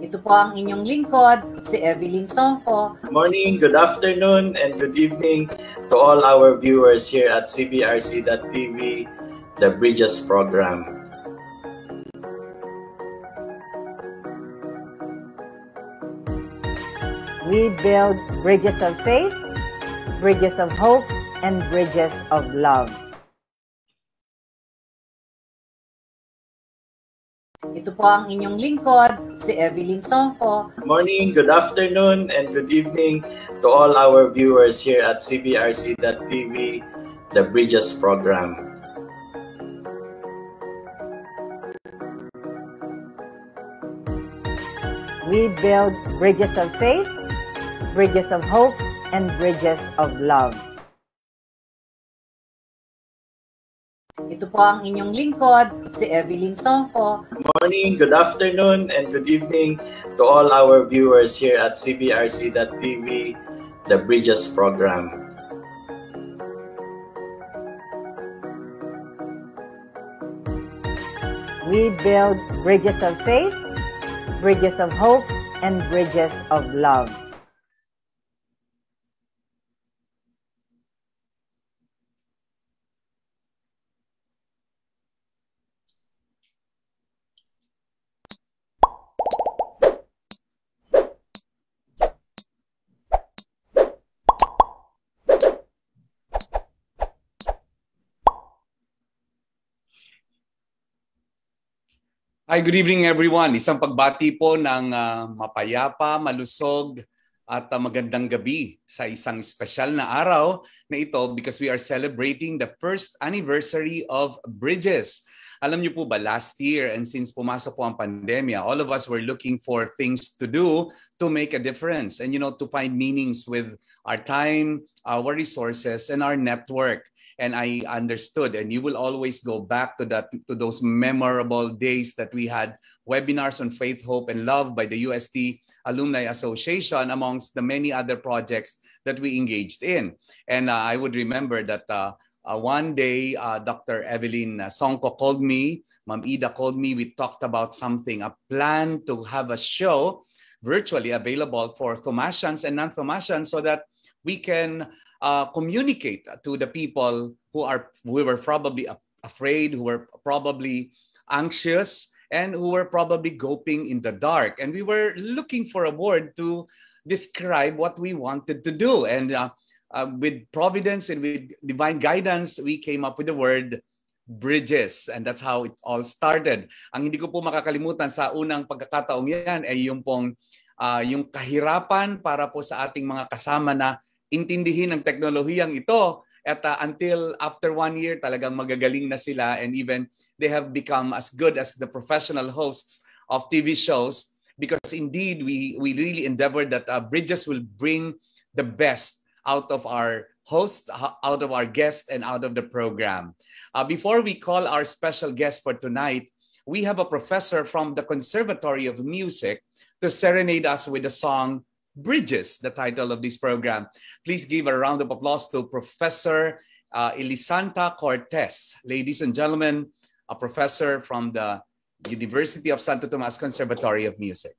Ito po ang inyong lingkod, si Evelyn Songko. Good morning, good afternoon, and good evening to all our viewers here at CBRC.TV, the Bridges program. We build bridges of faith, bridges of hope, and bridges of love. Ito po ang inyong lingkod, si Evelyn Songko. Good morning, good afternoon, and good evening to all our viewers here at CBRC.TV, the Bridges program. We build bridges of faith, bridges of hope, and bridges of love. Ito po ang inyong lingkod, si Evelyn Songko. Good morning, good afternoon, and good evening to all our viewers here at CBRC.TV, the Bridges program. We build bridges of faith, bridges of hope, and bridges of love. Hi, good evening everyone. Isang pagbati po ng mapayapa, malusog at magandang gabi sa isang espesyal na araw na ito because we are celebrating the first anniversary of Bridges. Alam niyo po ba, last year and since pumasok po ang pandemya, all of us were looking for things to do to make a difference and to find meanings with our time, our resources, and our network. And I understood, and you will always go back to those memorable days that we had webinars on faith, hope, and love by the UST Alumni Association, amongst the many other projects that we engaged in. And I would remember that one day, Dr. Evelyn Songko called me, Ma'am Ida called me, we talked about something, a plan to have a show virtually available for Thomasians and non-Thomasians so that we can communicate to the people who were probably afraid, who were probably anxious, and who were probably groping in the dark. And we were looking for a word to describe what we wanted to do. And with providence and with divine guidance, we came up with the word bridges. And that's how it all started. Ang hindi ko po makakalimutan sa unang pagkakataong yan ay yung kahirapan para po sa ating mga kasama na intindihin ang teknolohiyang ito at until after 1 year talagang magagaling na sila and even they have become as good as the professional hosts of TV shows because indeed we really endeavored that Bridges will bring the best out of our hosts, out of our guests, and out of the program. Before we call our special guest for tonight, we have a professor from the Conservatory of Music to serenade us with the song Bridges, the title of this program. Please give a round of applause to Professor Elisanta Cortez. Ladies and gentlemen, a professor from the University of Santo Tomas Conservatory of Music.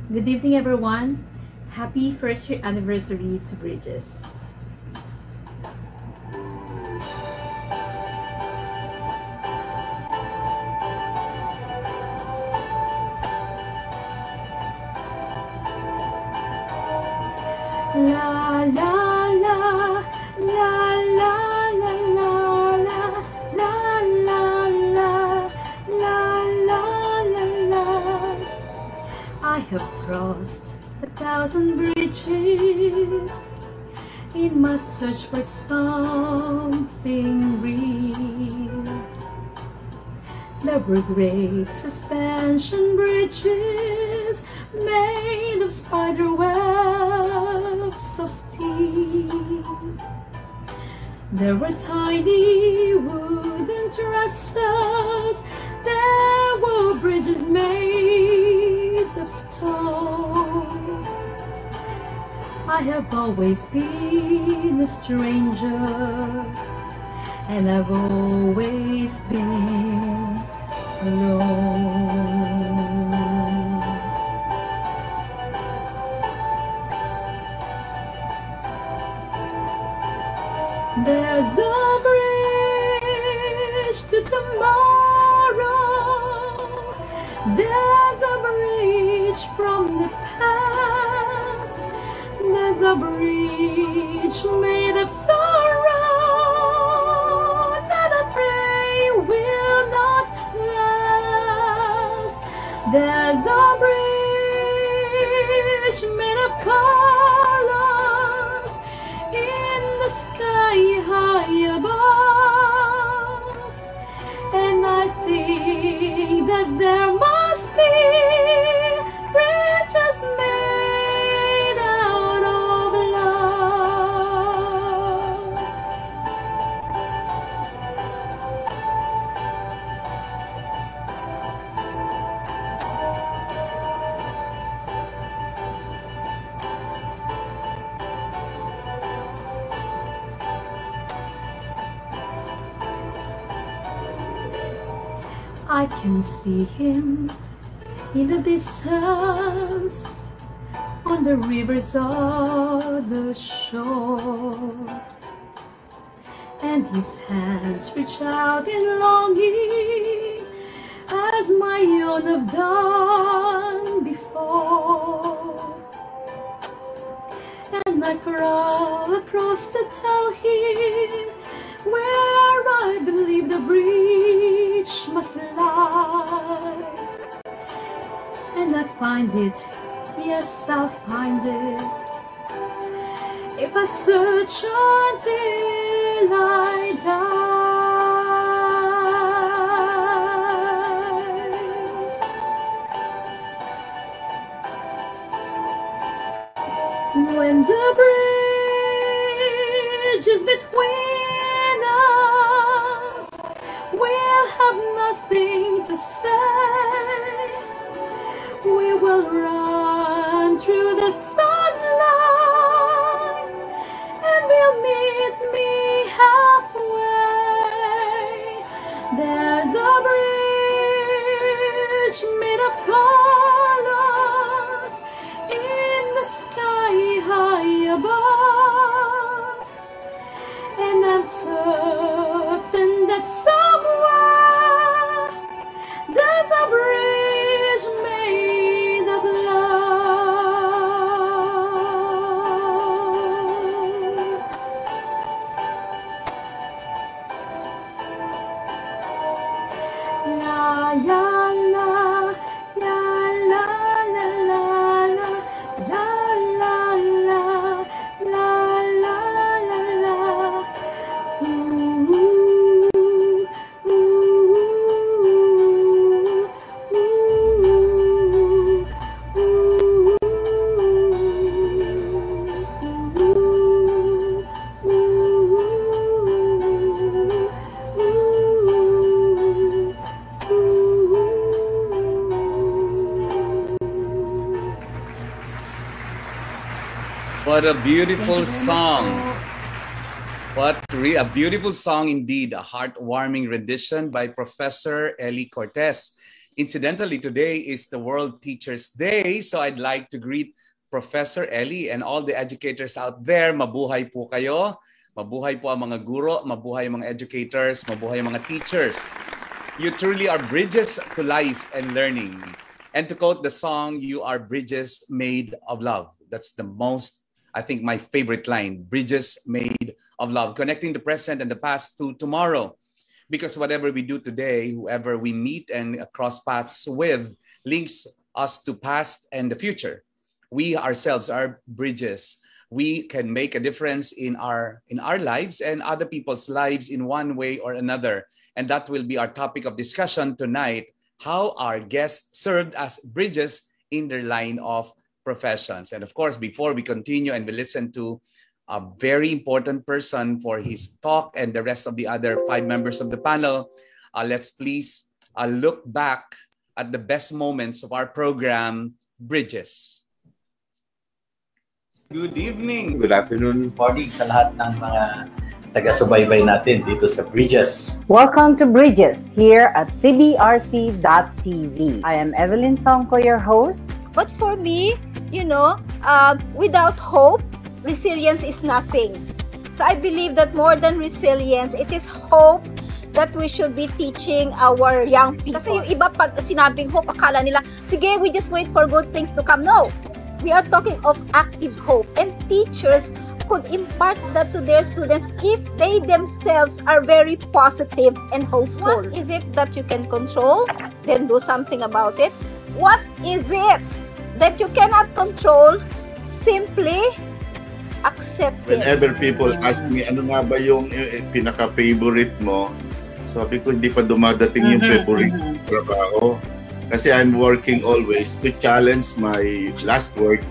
Good evening, everyone. Happy first year anniversary to Bridges. La la la la la la la la la la la la la la. I have crossed 1,000 bridges in my search for something real. There were great suspension bridges made of spider webs of steel. There were tiny wooden trestles. There were bridges made of stone. I have always been a stranger, and I've always been alone. There's a bridge to tomorrow. There's a bridge from the past. There's a bridge made of sorrow that I pray will not last. There's a bridge made of colors in the sky high above, and I think that there must be bridges made out of love. I can see him in the distance on the river's other shore, and his hands reach out in longing as my own have done before. And I crawl across to tell him where I believe the bridge must lie. And I find it, yes, I'll find it, if I search until I die. When the bridge is between us, we'll have nothing to say. We will run through the sunlight, and we'll meet me halfway. There's a bridge made of colors in the sky high above, and I'm certain that somewhere there's a bridge made of love. La la la, la la la la la, la la la, la la la la. Ooh, ooh, What a beautiful song. A beautiful song indeed. A heartwarming rendition by Professor Ellie Cortez. Incidentally, today is the World Teachers Day, so I'd like to greet Professor Ellie and all the educators out there. Mabuhay po kayo. Mabuhay po ang mga guro, mabuhay ang mga educators, mabuhay ang mga teachers. You truly are bridges to life and learning. And to quote the song, you are bridges made of love. That's the most, I think, my favorite line. Bridges made of love, connecting the present and the past to tomorrow. Because whatever we do today, whoever we meet and cross paths with, links us to past and the future. We ourselves are bridges. We can make a difference in our lives and other people's lives in one way or another. And that will be our topic of discussion tonight, how our guests served as bridges in their line of professions. And of course, before we continue and we listen to a very important person for his talk and the rest of the other 5 members of the panel, let's please look back at the best moments of our program, Bridges. Good evening. Good afternoon. Morning sa lahat ng mga taga-subaybay natin dito sa Bridges. Welcome to Bridges here at cbrc.tv. I am Evelyn Songko, your host. But for me, without hope, resilience is nothing. So I believe that more than resilience, it is hope that we should be teaching our young people. Kasi yung iba pag sinabing hope, akala nila, sige, we just wait for good things to come. No, we are talking of active hope. And teachers could impart that to their students if they themselves are very positive and hopeful. What is it that you can control? Then do something about it. What is it that you cannot control? Simply accept it. Whenever people ask me, ano nga ba yung pinaka-favorite mo? Sabi ko, hindi pa dumadating yung favorite trabaho. Kasi I'm working always to challenge my last work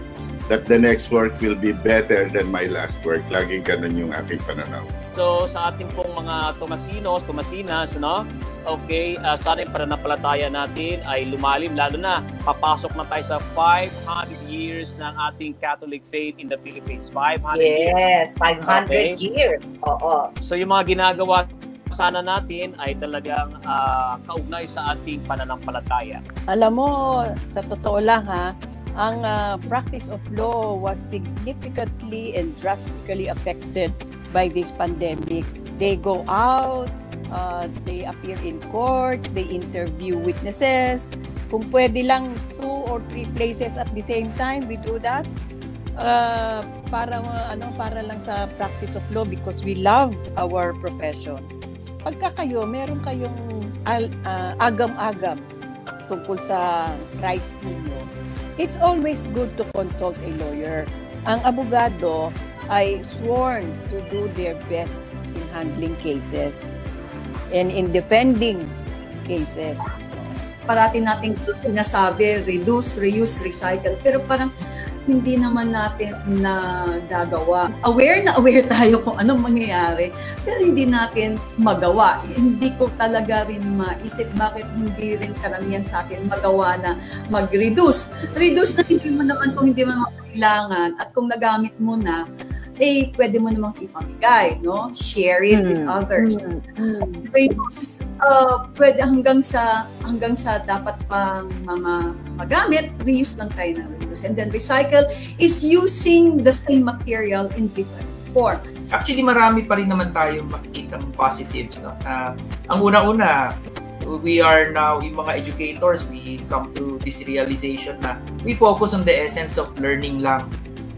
that the next work will be better than my last work. Laging ganun yung aking pananaw. So sa ating pong mga Tomasinas, no? Okay, sana yung pananampalataya natin ay lumalim, lalo na papasok na tayo sa 500 years ng ating Catholic faith in the Philippines. 500 years. Yes, 500 Okay. years. Oo. So yung mga ginagawa sana natin ay talagang kaugnay sa ating pananampalataya. Alam mo, sa totoo lang ang practice of law was significantly and drastically affected by this pandemic. They go out, they appear in courts, they interview witnesses. Kung pwede lang 2 or 3 places at the same time, we do that. Para lang sa practice of law because we love our profession. Pagka meron kayong agam-agam tungkol sa rights ninyo, it's always good to consult a lawyer. Ang abogado ay sworn to do their best in handling cases and in defending cases. Parati nating sinasabi, reduce, reuse, recycle. Pero parang hindi naman natin nagagawa. Aware tayo kung anong mangyayari, pero hindi natin magawa. Hindi ko talaga rin maisip bakit hindi rin karamihan sa atin magawa na mag-reduce. Reduce na hindi mo naman kung hindi mo kailangan at kung nagamit mo na, pwede mo namang ipamigay, no? Share it with others. Reduce, pwede hanggang sa dapat pang mga magamit, reuse lang tayo ng reuse. And then recycle is using the same material in different form. Actually, marami pa rin naman tayong makikitang positives. No? Ang una-una, we are now, yung mga educators, we come to this realization na we focus on the essence of learning lang.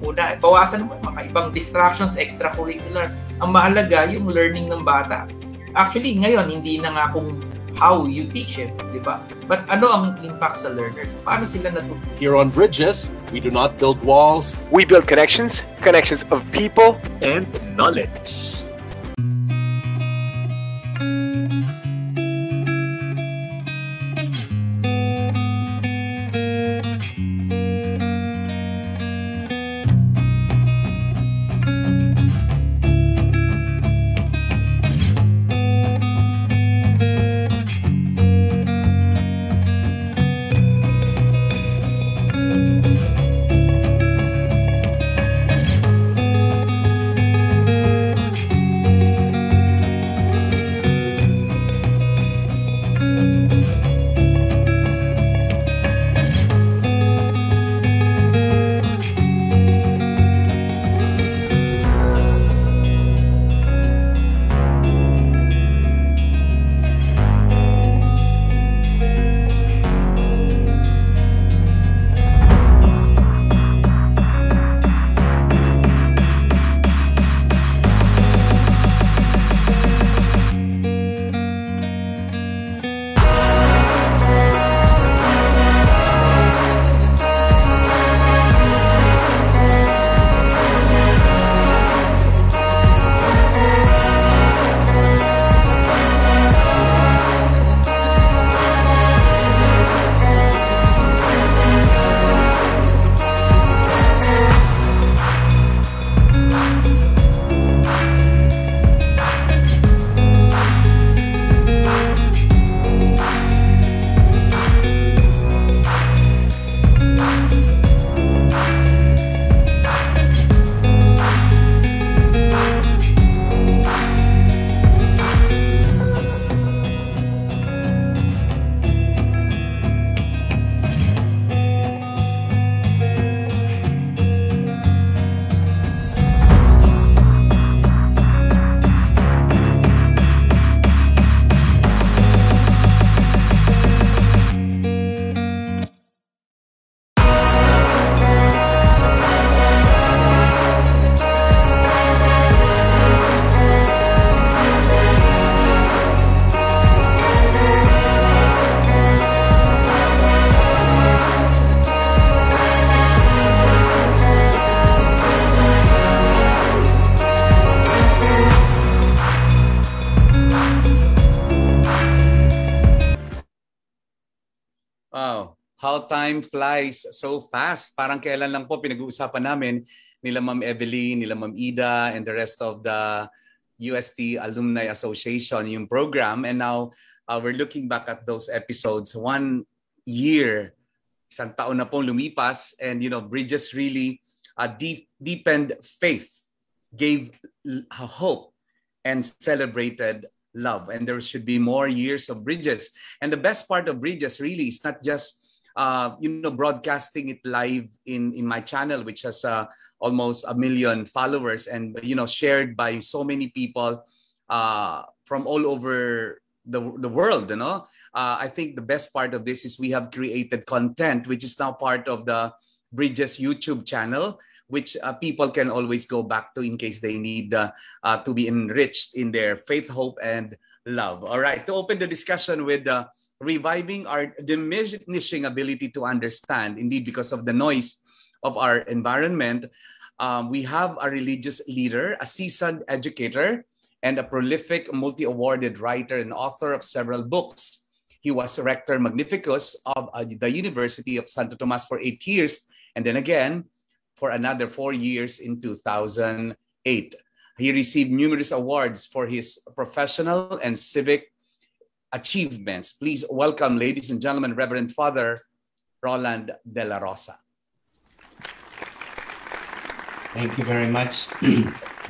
Una, bawasan mo mga ibang distractions, extracurricular. Ang mahalaga, yung learning ng bata. Actually, ngayon, hindi na nga kung how you teach it, di ba? But ano ang impact sa learners? Paano sila natutunan? Here on Bridges, we do not build walls. We build connections of people And knowledge. how time flies so fast. Parang kailan lang po pinag-uusapan namin nila Ma'am Evelyn, nila Ma'am Ida, and the rest of the UST Alumni Association, yung program. And now we're looking back at those episodes. 1 year, isang taon na pong lumipas, and Bridges really deepened faith, gave hope, and celebrated love. And there should be more years of Bridges. And the best part of Bridges really is not just broadcasting it live in my channel, which has almost 1 million followers, and shared by so many people from all over the world. I think the best part of this is we have created content which is now part of the Bridges YouTube channel, which people can always go back to in case they need to be enriched in their faith, hope, and love. All right, to open the discussion with reviving our diminishing ability to understand, indeed because of the noise of our environment, we have a religious leader, a seasoned educator, and a prolific multi-awarded writer and author of several books. He was Rector Magnificus of the University of Santo Tomas for 8 years, and then again for another 4 years in 2008. He received numerous awards for his professional and civic achievements. Please welcome, ladies and gentlemen, Reverend Father Roland De La Rosa. Thank you very much.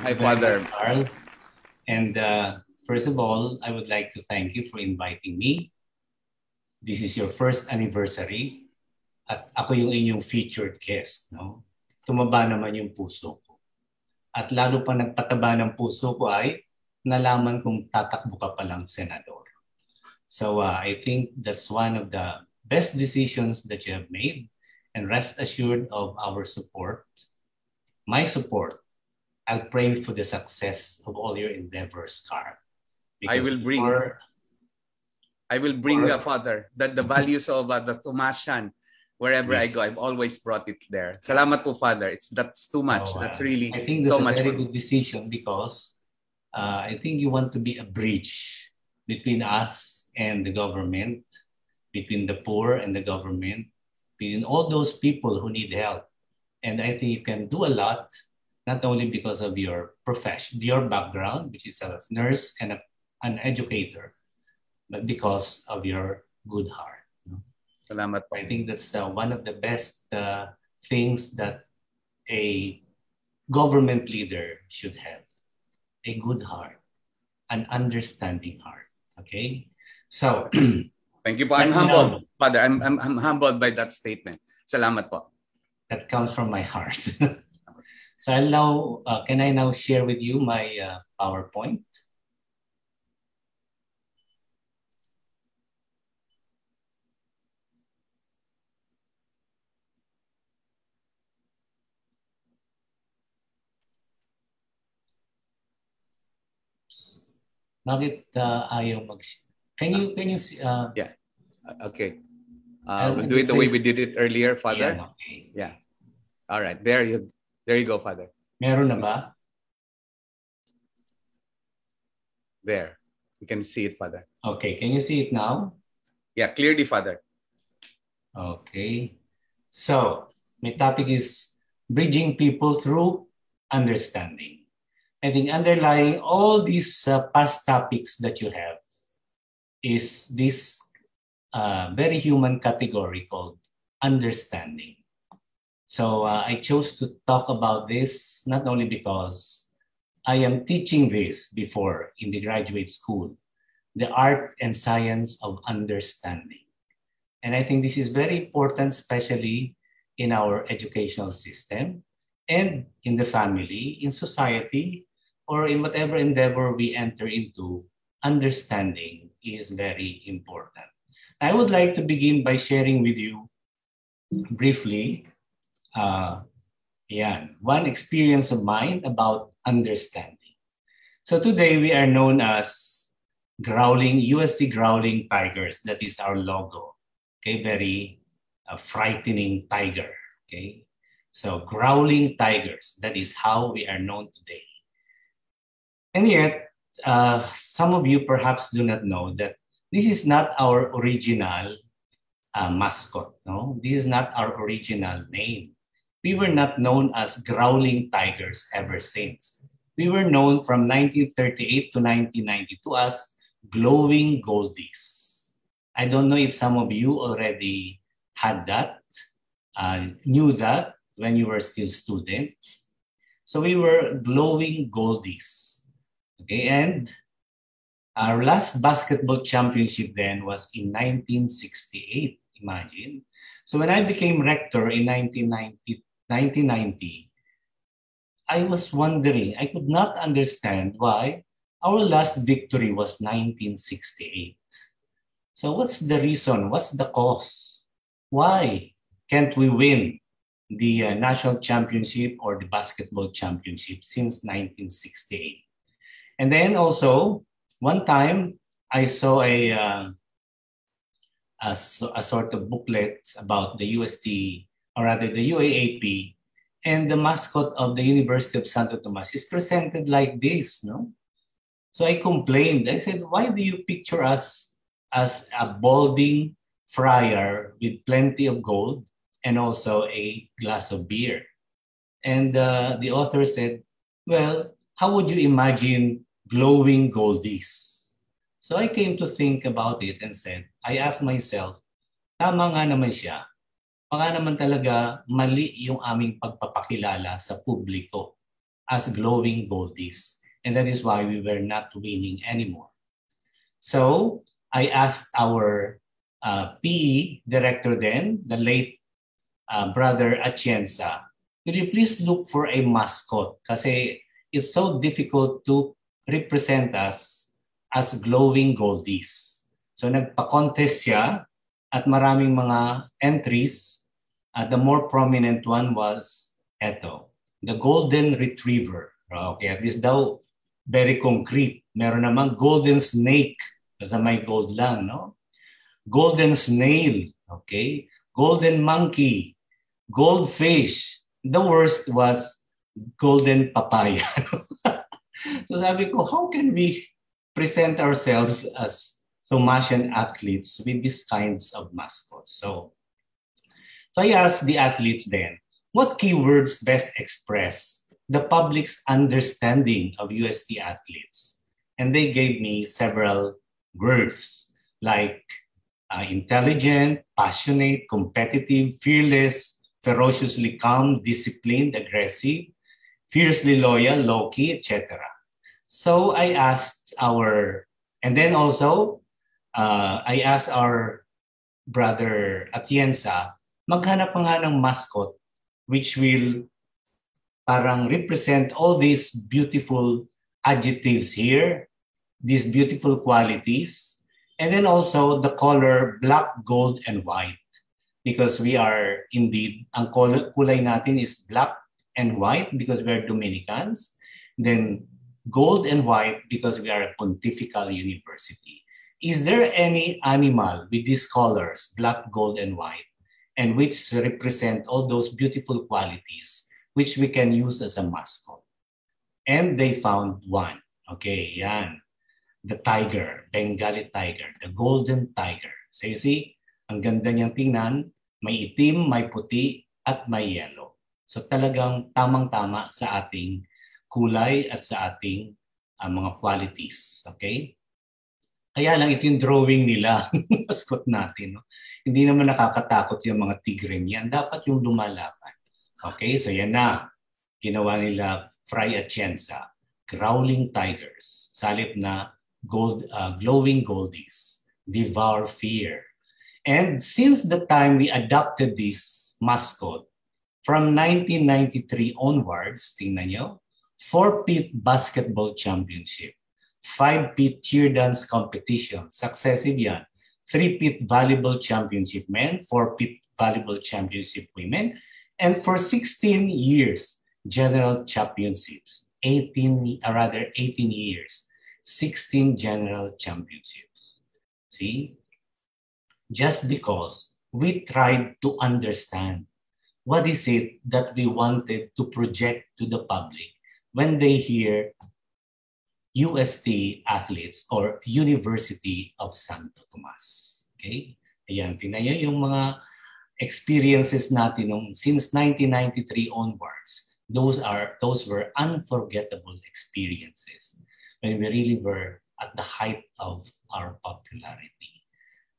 Hi, Father. Carl. And first of all, I would like to thank you for inviting me. This is your first anniversary at ako yung inyong featured guest. No? Tumaba naman yung puso ko. At lalo pa nagpataba ng puso ko ay nalaman kong tatakbo ka palang senador. So I think that's one of the best decisions that you have made, and rest assured of our support, my support. I'll pray for the success of all your endeavors, Carl. I will bring, Father, that the values of the Tomasian, wherever I go, I've always brought it there. Salamat po, Father. That's too much. That's really I think that's so a much. very good decision because I think you want to be a bridge between us and the government, between the poor and the government, between all those people who need help. And I think you can do a lot, not only because of your profession, your background, which is a nurse and an educator, but because of your good heart. Salamat po. I think that's one of the best things that a government leader should have. A good heart, an understanding heart. Okay? So, thank you po. I'm humbled, Father. I'm humbled by that statement. Salamat po. That comes from my heart. So I'll now, can I now share with you my PowerPoint? Bakit ayaw mag... Can you see... Yeah. Okay. We'll do it the way we did it earlier, Father. Yeah, okay. Yeah. All right. There you go, Father. Meron na ba? There. You can see it, Father. Okay. Can you see it now? Yeah, clearly, Father. Okay. So, my topic is bridging people through understanding. I think underlying all these past topics that you have is this very human category called understanding. So I chose to talk about this not only because I am teaching this before in the graduate school, the art and science of understanding. And I think this is very important, especially in our educational system and in the family, in society, or in whatever endeavor we enter into. Understanding is very important. I would like to begin by sharing with you briefly one experience of mine about understanding. So today we are known as UST Growling Tigers. That is our logo. Okay, very frightening tiger. Okay, so Growling Tigers. That is how we are known today. And yet, some of you perhaps do not know that this is not our original mascot. No, this is not our original name. We were not known as Growling Tigers ever since. We were known from 1938 to 1992 as Glowing Goldies. I don't know if some of you already had that, knew that when you were still students. So we were Glowing Goldies. Okay, and our last basketball championship then was in 1968, imagine. So when I became rector in 1990, I was wondering, I could not understand why our last victory was 1968. So what's the reason? What's the cause? Why can't we win the national championship or the basketball championship since 1968? And then also, one time I saw a sort of booklet about the UST, or rather the UAAP, and the mascot of the University of Santo Tomas is presented like this, no? So I complained. I said, why do you picture us as a balding friar with plenty of gold and also a glass of beer? And the author said, well, how would you imagine glowing goldies? So I came to think about it and said, I asked myself, tama nga naman siya. Baka naman talaga mali yung aming pagpapakilala sa publiko as glowing goldies. And that is why we were not winning anymore. So I asked our PE director then, the late brother Atienza, will you please look for a mascot? Kasi it's so difficult to represent us as glowing goldies. So nagpa-contest siya at maraming mga entries. The more prominent one was the golden retriever. Okay, at least daw very concrete. Meron namang golden snake, basta may gold lang, no? Golden snail, okay? Golden monkey, goldfish. The worst was golden papaya. So sabi ko, how can we present ourselves as Tomasian athletes with these kinds of mascots? So I asked the athletes then, what keywords best express the public's understanding of UST athletes? And they gave me several words like intelligent, passionate, competitive, fearless, ferociously calm, disciplined, aggressive, fiercely loyal, low-key, etc. So I asked and then also I asked our brother Atienza, maghanap pa nga ng mascot which will parang represent all these beautiful adjectives here, these beautiful qualities, and then also the color black, gold, and white. Because we are indeed, ang kulay natin is black and white because we are Dominicans. Then gold and white because we are a pontifical university. Is there any animal with these colors, black, gold, and white, and which represent all those beautiful qualities which we can use as a mascot? And they found one. Okay, yan. The tiger, Bengali tiger, the golden tiger. So you see, ang ganda niyang tingnan, may itim, may puti, at may yellow. So talagang tamang-tama sa ating kulay at sa ating mga qualities. Okay? Kaya lang ito yung drawing nila, mascot natin. No? Hindi naman nakakatakot yung mga tigre niyan. Dapat yung lumalaban. Okay, so yan na. Ginawa nila Fray Atienza, growling tigers, salip na glowing goldies, devour fear. And since the time we adopted this mascot, from 1993 onwards, tingnan nyo, 4-peat basketball championship, 5-peat cheer dance competition, successive yan, 3-peat volleyball championship men, 4-peat volleyball championship women, and for 16 years, general championships, 18 years, 16 general championships. See? Just because we tried to understand what is it that we wanted to project to the public when they hear UST athletes or University of Santo Tomas. Okay? Ayan, tingnan nyo yung mga experiences natin since 1993 onwards. Those were unforgettable experiences when we really were at the height of our popularity.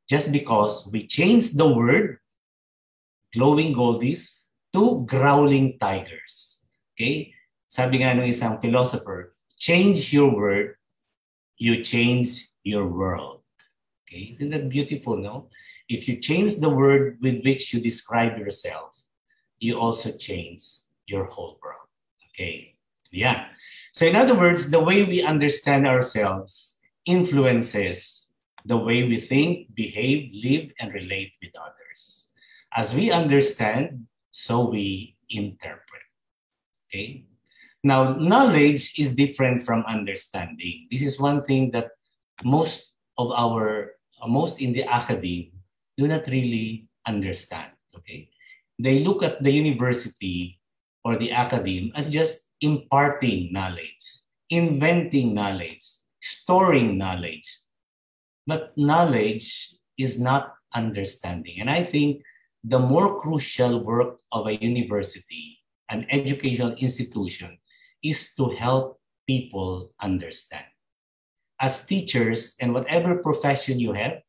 Just because we changed the word glowing goldies to growling tigers. Okay? Sabi nga ng isang philosopher, change your word, you change your world. Okay? Isn't that beautiful, no? If you change the word with which you describe yourself, you also change your whole world. Okay? Yeah. So in other words, the way we understand ourselves influences the way we think, behave, live, and relate with others. As we understand, so we interpret. Okay? Now, knowledge is different from understanding. This is one thing that most in the academe do not really understand. Okay? They look at the university or the academe as just imparting knowledge, inventing knowledge, storing knowledge. But knowledge is not understanding. And I think the more crucial work of a university, an educational institution, is to help people understand. As teachers, and whatever profession you have,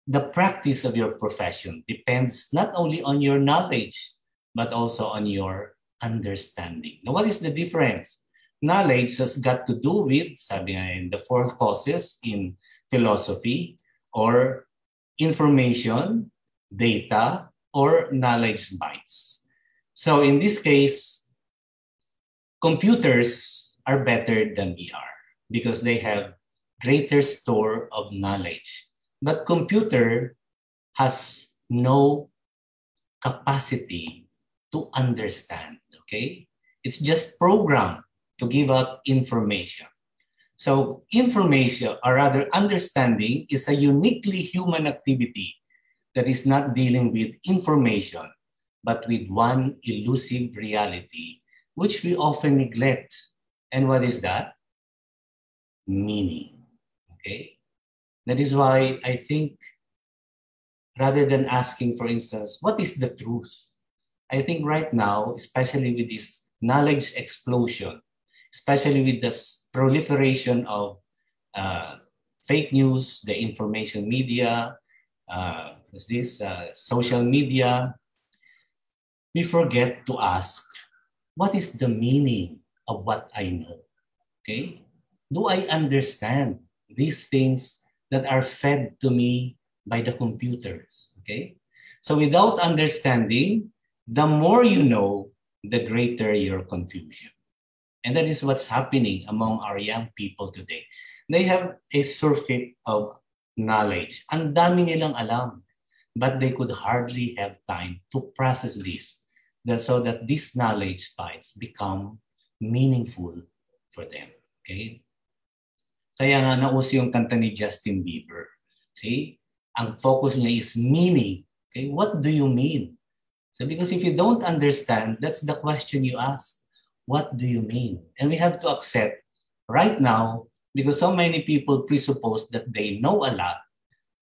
the practice of your profession depends not only on your knowledge, but also on your understanding. Now, what is the difference? Knowledge has got to do with, sabi nga in the 4 causes in philosophy, or information, data, or knowledge bytes. So in this case, computers are better than we are because they have greater store of knowledge. But computer has no capacity to understand, okay? It's just programmed to give out information. So information, or rather understanding, is a uniquely human activity that is not dealing with information, but with one elusive reality, which we often neglect. And what is that? Meaning, okay? That is why I think, rather than asking, for instance, what is the truth? I think right now, especially with this knowledge explosion, especially with the proliferation of fake news, the information media, social media, we forget to ask, what is the meaning of what I know? Okay? Do I understand these things that are fed to me by the computers? Okay? So without understanding, the more you know, the greater your confusion. And that is what's happening among our young people today. They have a surfeit of knowledge. Ang dami nilang alam, but they could hardly have time to process this, so that these knowledge bytes become meaningful for them. Okay? Kaya nga nauso yung kanta ni Justin Bieber. See? Ang focus niya is meaning. Okay? What do you mean? So because if you don't understand, that's the question you ask. What do you mean? And we have to accept right now, because so many people presuppose that they know a lot,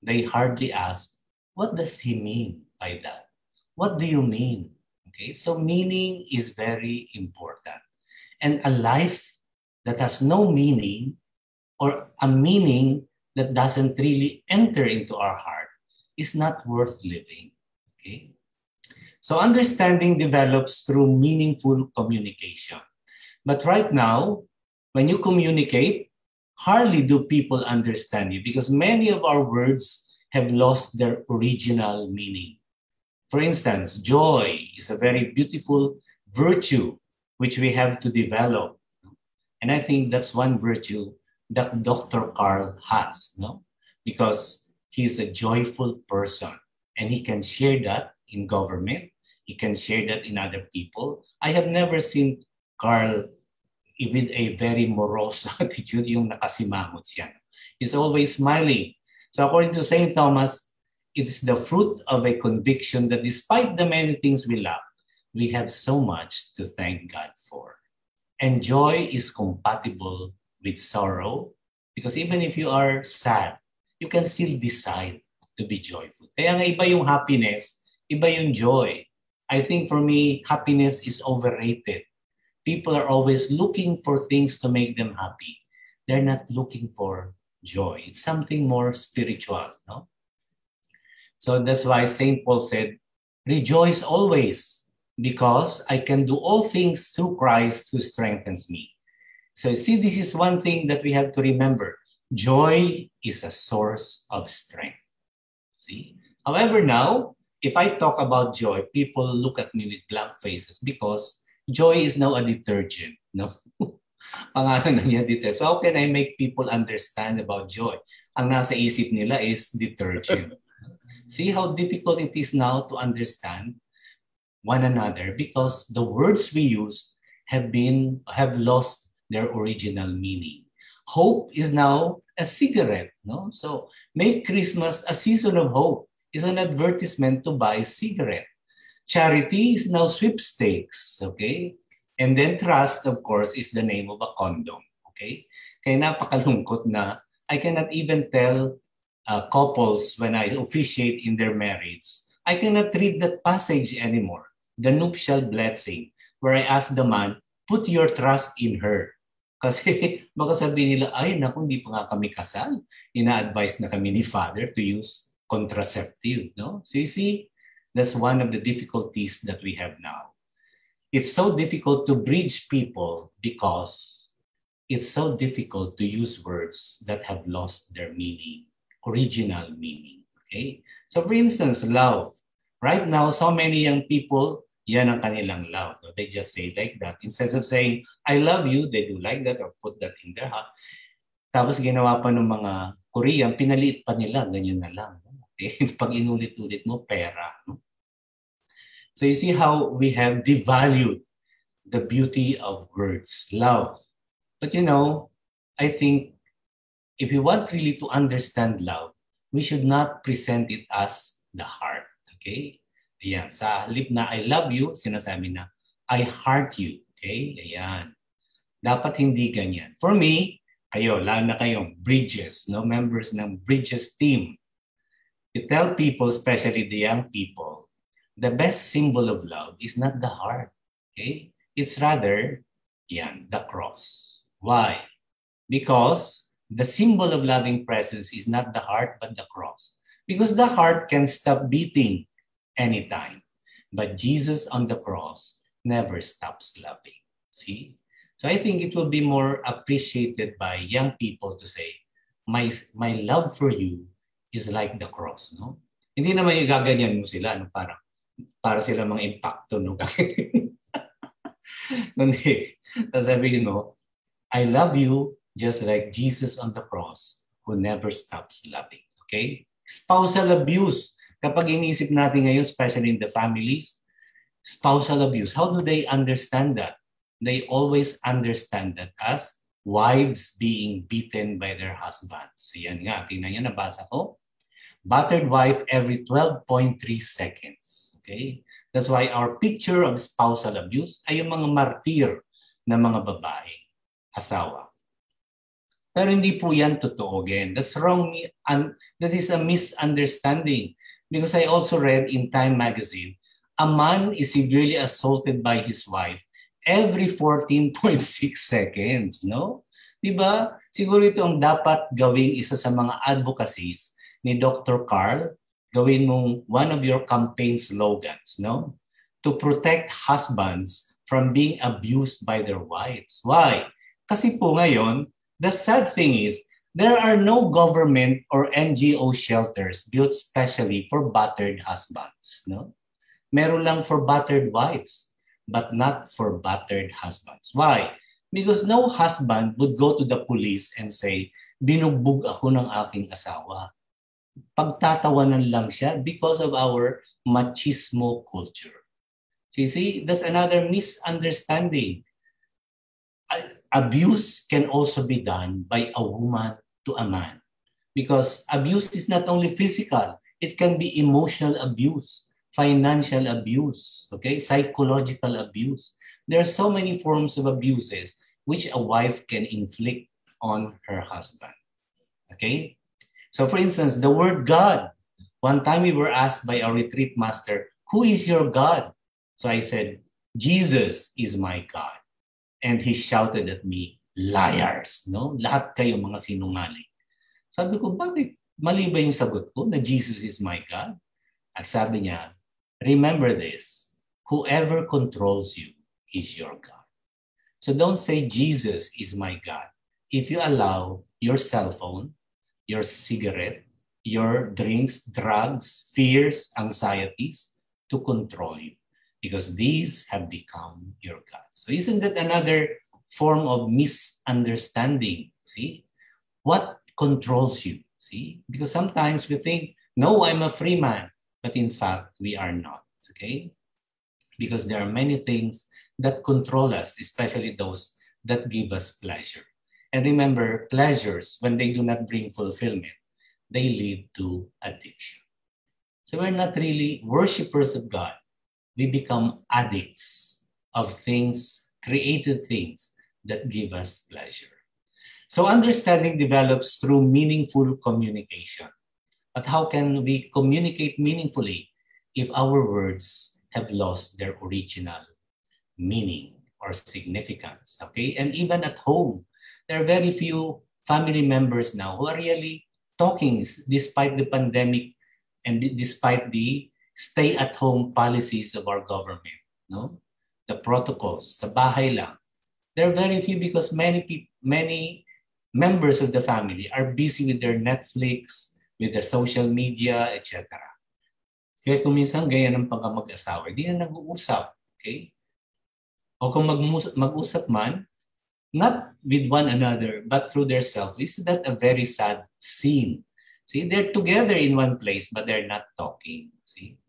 they hardly ask, what does he mean by that? What do you mean? Okay, so meaning is very important. And a life that has no meaning, or a meaning that doesn't really enter into our heart, is not worth living. Okay? So understanding develops through meaningful communication. But right now, when you communicate, hardly do people understand you, because many of our words have lost their original meaning. For instance, joy is a very beautiful virtue which we have to develop. And I think that's one virtue that Dr. Carl has, no? Because he's a joyful person and he can share that in government. He can share that in other people. I have never seen Carl with a very morose attitude, yung nakasimangot siya. He's always smiling. So according to St. Thomas, it's the fruit of a conviction that despite the many things we lack, we have so much to thank God for. And joy is compatible with sorrow, because even if you are sad, you can still decide to be joyful. Kaya nga iba yung happiness, iba yung joy. I think for me, happiness is overrated. People are always looking for things to make them happy. They're not looking for joy. It's something more spiritual, no? So that's why St. Paul said, rejoice always, because I can do all things through Christ who strengthens me. So see, this is one thing that we have to remember. Joy is a source of strength. See? However, now, if I talk about joy, people look at me with blank faces because joy is now a detergent, no? Pangalan na niya detergent. So how can I make people understand about joy? Ang nasa isip nila is detergent. See how difficult it is now to understand one another because the words we use have lost their original meaning. Hope is now a cigarette, no? So make Christmas a season of hope is an advertisement to buy cigarette. Charity is now sweepstakes, okay? And then trust, of course, is the name of a condom, okay? Kaya napakalungkot na I cannot even tell couples when I officiate in their marriage, I cannot read that passage anymore, the nuptial blessing, where I ask the man, put your trust in her. Kasi baka sabihin nila, ay naku, hindi pa nga kami kasal. Ina-advise na kami ni Father to use contraceptive, no? So you see, that's one of the difficulties that we have now. It's so difficult to bridge people because it's so difficult to use words that have lost their meaning, original meaning, okay? So for instance, love. Right now, so many young people, yan ang kanilang love. No? They just say like that. Instead of saying, I love you, they do like that or put that in their heart. Tapos ginawa pa ng mga Korean, pinaliit pa nila, ganyan na lang. Okay? Pag inulit-ulit mo, pera. No? So you see how we have devalued the beauty of words, love. But you know, I think if we want really to understand love, we should not present it as the heart. Okay? Ayan. Sa halip na I love you, sinasabi na I heart you. Okay? Ayan. Dapat hindi ganyan. For me, kayo, lalo na kayong Bridges, no? Members ng Bridges team. You tell people, especially the young people, the best symbol of love is not the heart. Okay? It's rather, yan, the cross. Why? Because the symbol of loving presence is not the heart, but the cross. Because the heart can stop beating anytime. But Jesus on the cross never stops loving. See? So I think it will be more appreciated by young people to say, my love for you is like the cross. No? Hindi naman yung gaganyan mo sila, no? Para sila mga impacto. No? Hindi. Tapos sabihin mo, I love you just like Jesus on the cross who never stops loving. Okay? Spousal abuse. Kapag inisip natin ngayon, especially in the families, spousal abuse, how do they understand that? They always understand that as wives being beaten by their husbands. Yan nga, tingnan nyo, nabasa ko. Battered wife every 12.3 seconds. Okay? That's why our picture of spousal abuse ay yung mga martir na mga babae, asawa. Pero hindi po yan totoo again. That's wrong. That is a misunderstanding. Because I also read in Time magazine, a man is severely assaulted by his wife every 14.6 seconds, no? Diba? Siguro ito ang dapat gawing isa sa mga advocacies ni Dr. Carl, gawin mong one of your campaign slogans, no? To protect husbands from being abused by their wives. Why? Kasi po ngayon, the sad thing is, there are no government or NGO shelters built specially for battered husbands. No? Meron lang for battered wives, but not for battered husbands. Why? Because no husband would go to the police and say, binugbog ako ng aking asawa. Pagtatawanan lang siya because of our machismo culture. So you see, that's another misunderstanding. Abuse can also be done by a woman to a man. Because abuse is not only physical, it can be emotional abuse, financial abuse, okay, psychological abuse. There are so many forms of abuses which a wife can inflict on her husband. Okay? So for instance, the word God One time we were asked by our retreat master, who is your God? So I said, Jesus is my God. And he shouted at me, liars, no? Lahat kayo mga sinungaling. Sabi ko, bakit? Mali ba yung sagot ko na Jesus is my God? At sabi niya, remember this, whoever controls you is your God. So don't say Jesus is my God if you allow your cell phone, your cigarette, your drinks, drugs, fears, anxieties to control you, because these have become your gods. So isn't that another form of misunderstanding? See? What controls you? See? Because sometimes we think, no, I'm a free man. But in fact, we are not. Okay? Because there are many things that control us, especially those that give us pleasure. And remember, pleasures, when they do not bring fulfillment, they lead to addiction. So we're not really worshipers of God. We become addicts of things, created things that give us pleasure. So understanding develops through meaningful communication. But how can we communicate meaningfully if our words have lost their original meaning or significance? Okay, and even at home, there are very few family members now who are really talking despite the pandemic and despite the stay-at-home policies of our government. No, the protocols sa bahay lang. There are very few because many members of the family are busy with their Netflix, with their social media, etc. Kaya kung minsan gaya ng pagka-mag-asawa, hindi na nag-uusap. Okay? O kung mag-usap man, not with one another, but through their self. Isn't that a very sad scene? See, they're together in one place, but they're not talking. See?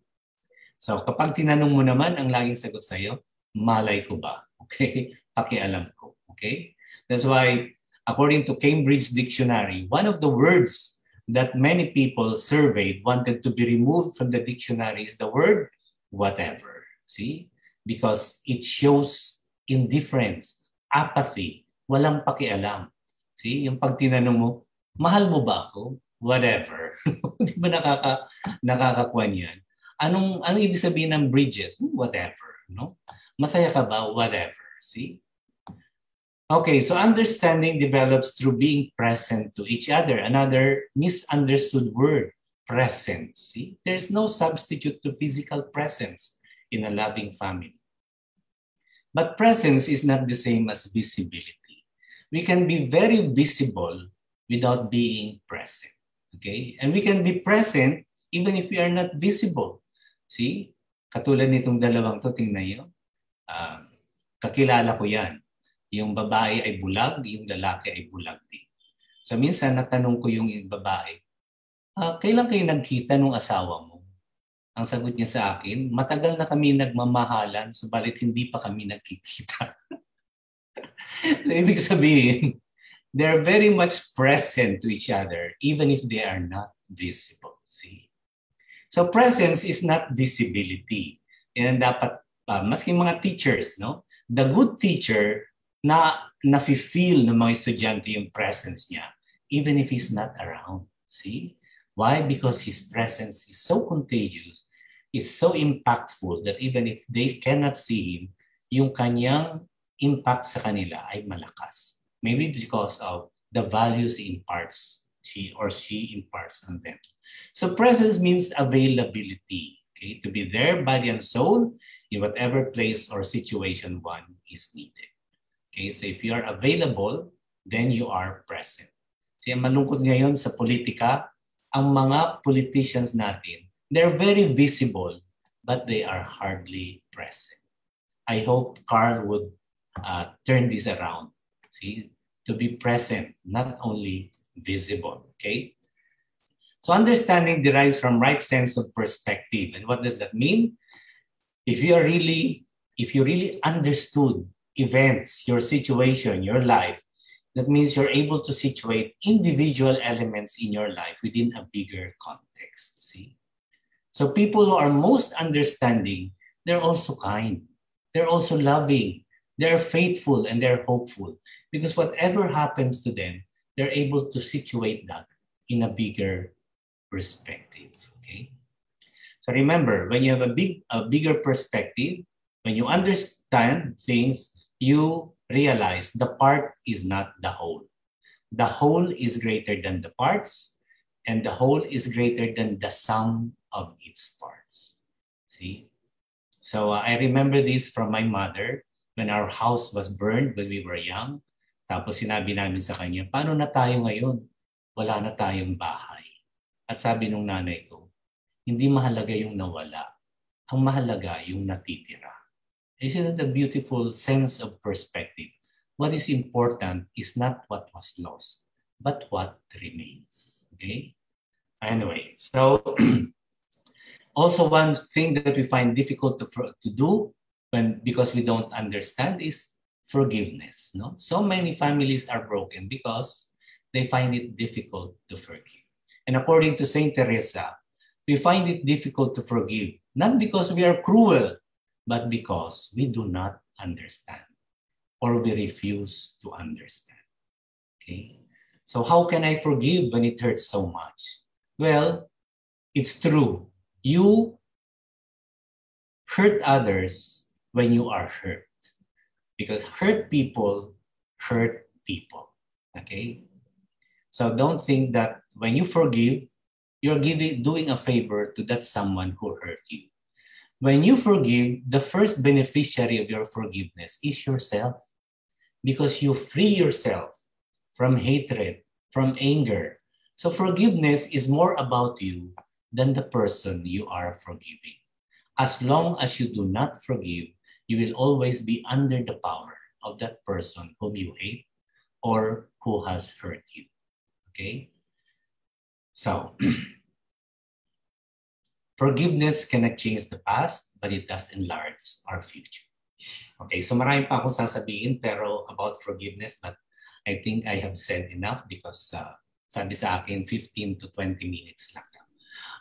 So kapag tinanong mo naman, ang laging sagot sa'yo, malay ko ba? Okay? Pakialam ko. Okay? That's why, according to Cambridge Dictionary, one of the words that many people surveyed wanted to be removed from the dictionary is the word whatever. See? Because it shows indifference, apathy, walang pakialam. See? Yung pag tinanong mo, mahal mo ba ako? Whatever. Di ba nakakakwan yan? Anong ibig sabihin ng bridges? Whatever. No? Masaya ka ba? Whatever. See? Okay, so understanding develops through being present to each other. Another misunderstood word, presence. See? There's no substitute to physical presence in a loving family. But presence is not the same as visibility. We can be very visible without being present. Okay? And we can be present even if we are not visible. See? Katulad nitong dalawang to, tingnan nyo. Kakilala ko yan. Yung babae ay bulag, yung lalaki ay bulag din. So minsan natanong ko yung babae, kailan kayo nagkita nung asawa mo? Ang sagot niya sa akin, matagal na kami nagmamahalan, subalit hindi pa kami nagkikita. So, ibig sabihin, they're very much present to each other, even if they are not visible. See? So presence is not visibility. Yan dapat, maski mga teachers, no? The good teacher, na nafe-feel ng mga estudyante yung presence niya, even if he's not around. See? Why? Because his presence is so contagious, it's so impactful that even if they cannot see him, yung kanyang impact sa kanila ay malakas. Maybe because of the values he imparts, she imparts on them. So presence means availability, okay? To be there, body and soul, in whatever place or situation one is needed. Okay, so if you are available, then you are present. Kasi malungkot ngayon sa politika, ang mga politicians natin, they're very visible, but they are hardly present. I hope Carl would turn this around. See, to be present, not only visible. Okay? So understanding derives from right sense of perspective. And what does that mean? If you really understood events, your situation, your life, that means you're able to situate individual elements in your life within a bigger context. See? So people who are most understanding, they're also kind. They're also loving. They're faithful and they're hopeful. Because whatever happens to them, they're able to situate that in a bigger perspective. Okay? So remember, when you have a bigger perspective, when you understand things, you realize the part is not the whole. The whole is greater than the parts, and the whole is greater than the sum of its parts. See? So I remember this from my mother when our house was burned when we were young. Tapos sinabi namin sa kanya, paano na tayo ngayon? Wala na tayong bahay. At sabi nung nanay ko, hindi mahalaga yung nawala. Ang mahalaga yung natitira. Isn't it a beautiful sense of perspective? What is important is not what was lost, but what remains. Okay? Anyway, so also one thing that we find difficult to do because we don't understand is forgiveness. No? So many families are broken because they find it difficult to forgive. And according to Saint Teresa, we find it difficult to forgive, not because we are cruel, but because we do not understand or we refuse to understand. Okay? So how can I forgive when it hurts so much? Well, it's true. You hurt others when you are hurt. Because hurt people hurt people. Okay? So don't think that when you forgive, you're doing a favor to that someone who hurt you. When you forgive, the first beneficiary of your forgiveness is yourself. Because you free yourself from hatred, from anger. So forgiveness is more about you than the person you are forgiving. As long as you do not forgive, you will always be under the power of that person whom you hate or who has hurt you. Okay? So, forgiveness cannot change the past, but it does enlarge our future. Okay, so marami pa akong sasabihin pero about forgiveness, but I think I have said enough because sabi sa akin 15 to 20 minutes lang.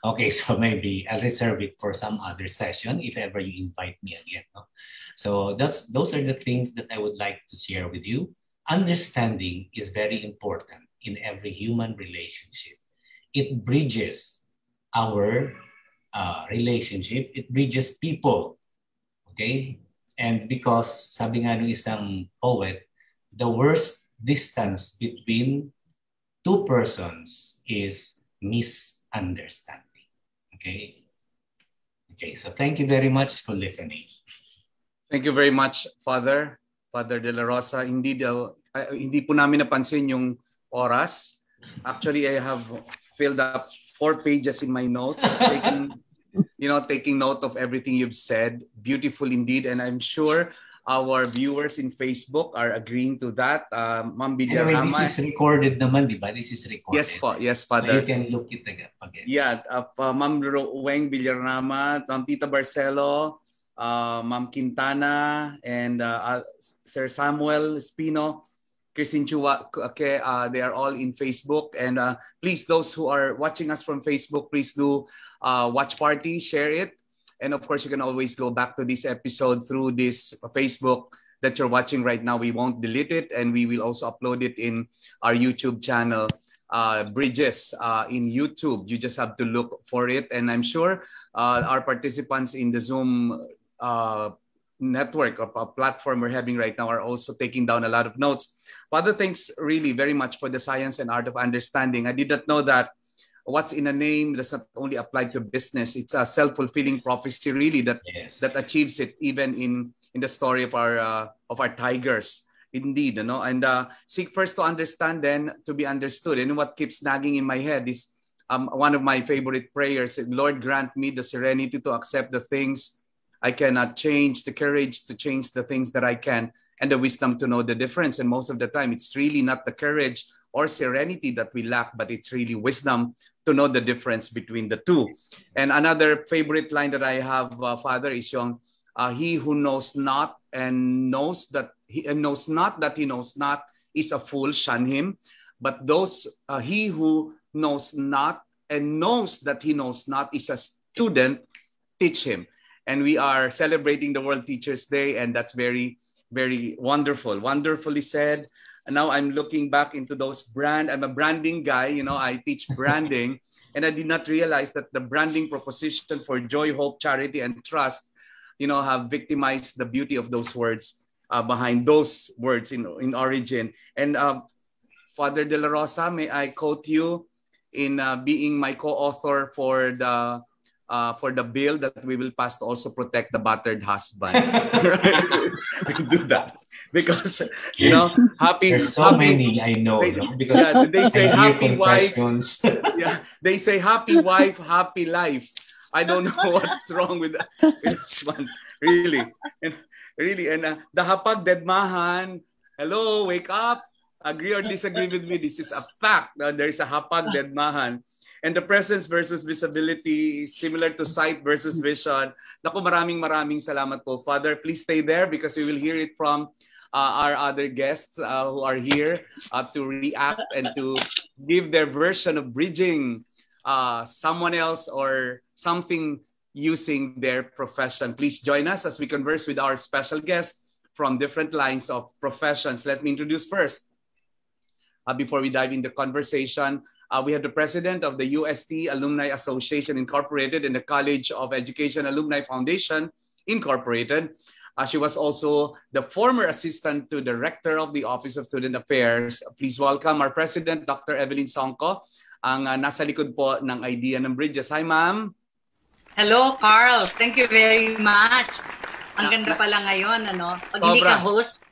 Okay, so maybe I'll reserve it for some other session if ever you invite me again. No? So those are the things that I would like to share with you. Understanding is very important in every human relationship. It bridges our relationship. It bridges people. Okay? And because, sabi nga ng isang poet, the worst distance between two persons is misunderstanding. Okay? Okay, so thank you very much for listening. Thank you very much, Father De La Rosa. Indeed, hindi po namin napansin yung oras. Actually, I have filled up 4 pages in my notes, taking note of everything you've said. Beautiful indeed, and I'm sure our viewers in Facebook are agreeing to that. Ma'am Villarama. Anyway, this is recorded naman, di ba? This is recorded. Yes po, yes, Father. So you can look it again. Yeah, Ma'am Weng Villarama, Ma'am Tita Barcelo, Ma'am Quintana, and Sir Samuel Espino, Christine Chua, they are all in Facebook. And please, those who are watching us from Facebook, please do watch party, share it. And of course, you can always go back to this episode through this Facebook that you're watching right now. We won't delete it, and we will also upload it in our YouTube channel, Bridges in YouTube. You just have to look for it. And I'm sure our participants in the Zoom network or platform we're having right now are also taking down a lot of notes. Father, thanks really very much for the science and art of understanding. I did not know that what's in a name does not only apply to business. It's a self-fulfilling prophecy really that achieves it even in the story of our tigers. Indeed, you know, and seek first to understand, then to be understood. And what keeps nagging in my head is one of my favorite prayers. Lord, grant me the serenity to accept the things I cannot change, the courage to change the things that I can, and the wisdom to know the difference. And most of the time, it's really not the courage or serenity that we lack, but it's really wisdom to know the difference between the two. And another favorite line that I have, Father, is yung, he who knows not and knows that he knows not that he knows not is a fool, shun him. But he who knows not and knows that he knows not is a student, teach him. And we are celebrating the World Teachers Day, and that's very, very wonderful. Wonderfully said. now I'm looking back into those I'm a branding guy, I teach branding, and I did not realize that the branding proposition for joy, hope, charity, and trust, have victimized the beauty of those words behind those words in origin. And Father De La Rosa, may I quote you in being my co-author for the bill that we will pass to also protect the battered husband. We do that because happy. There's so many I know, because they say I hear happy wife. confessions. Yeah, they say happy wife, happy life. I don't know what's wrong with this one, really, and the hapag dedmahan. Hello, wake up. Agree or disagree with me? This is a fact. There is a hapag dedmahan. And the presence versus visibility, similar to sight versus vision. Naku, maraming salamat po, Father. Please stay there because we will hear it from our other guests who are here to react and to give their version of bridging someone else or something using their profession. Please join us as we converse with our special guests from different lines of professions. Let me introduce first. Before we dive in the conversation, we have the president of the UST Alumni Association Incorporated and the College of Education Alumni Foundation Incorporated. She was also the former assistant to the rector of the Office of Student Affairs. Please welcome our president, Dr. Evelyn Songco, ang nasa likod po ng idea ng Bridges. Hi, ma'am. Hello, Carl. Thank you very much. Ang ganda pala ngayon, Pag hindi ka host.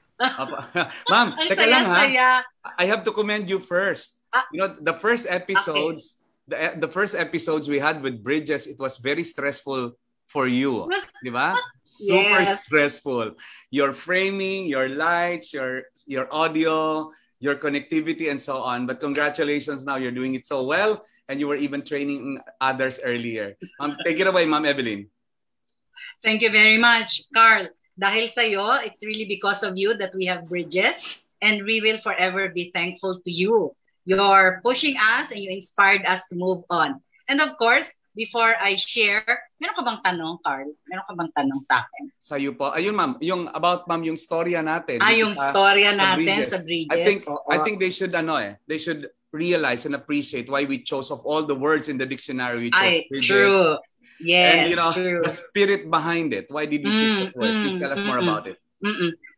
Ma'am, teka lang ha. Saya. I have to commend you first. The first episodes, the first episodes we had with Bridges, it was very stressful for you, di ba? Super stressful. Your framing, your lights, your audio, your connectivity, and so on. But congratulations, now you're doing it so well, and you were even training others earlier. Take it away, Ma'am Evelyn. Thank you very much, Carl. Dahil sa'yo, it's really because of you that we have Bridges, and we will forever be thankful to you. You're pushing us and you inspired us to move on. And of course, before I share, meron ka bang tanong, Carl? Meron ka bang tanong sa akin? Sa'yo po. Ayun, ma'am. Yung about, ma'am, yung storya natin. Yung storya natin sa Bridges. I think they should, they should realize and appreciate why we chose of all the words in the dictionary, we chose Bridges. True. Yes, and true. The spirit behind it. Why did you choose that word? Please tell us more about it.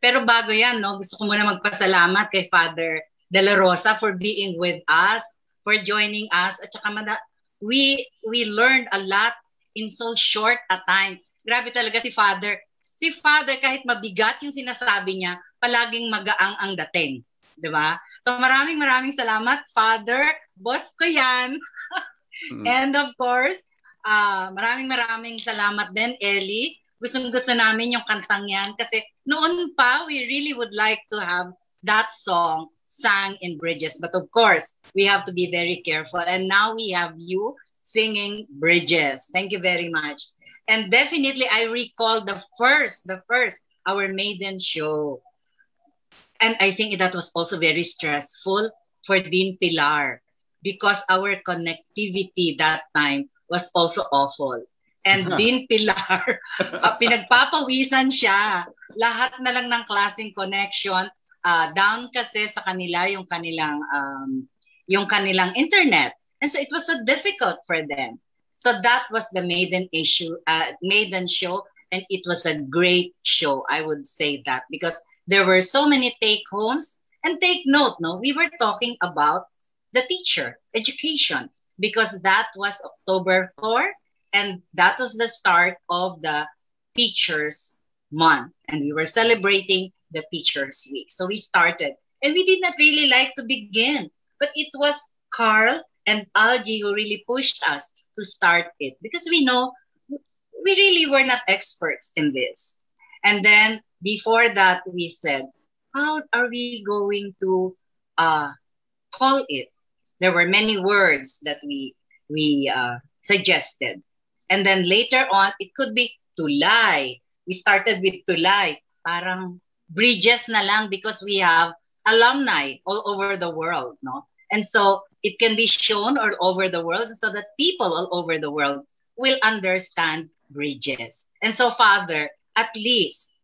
Pero bago yan, gusto ko muna magpasalamat kay Father De La Rosa for being with us, for joining us. At saka we learned a lot in so short a time. Grabe talaga si Father. Si Father, kahit mabigat yung sinasabi niya, palaging magaang ang dating. Diba? So maraming salamat, Father. Boss ko yan. And of course, maraming salamat din, Ellie. Gustong-gusto namin yung kantang yan kasi noon pa, we really would like to have that song sang in Bridges. But of course, we have to be very careful. And now we have you singing Bridges. Thank you very much. And definitely, I recall the first, our maiden show. And I think that was also very stressful for Dean Pilar because our connectivity that time was also awful. And Dean Pilar, pinagpapawisan siya. Lahat na lang ng klaseng connection, down kasi sa kanila yung kanilang internet. And so it was so difficult for them. So that was the maiden show, and it was a great show, I would say that, because there were so many take-homes. And take note, we were talking about the teacher, education, because that was October 4, and that was the start of the Teachers Month. And we were celebrating the Teachers Week. So we started, and we did not really like to begin, but it was Carl and Algie who really pushed us to start it because we know we really were not experts in this. And then before that, we said, how are we going to call it? There were many words that we suggested. And then later on, it could be tulay. We started with tulay. Parang Bridges na lang because we have alumni all over the world, no? And so it can be shown all over the world so that people all over the world will understand Bridges. And so, Father, at least,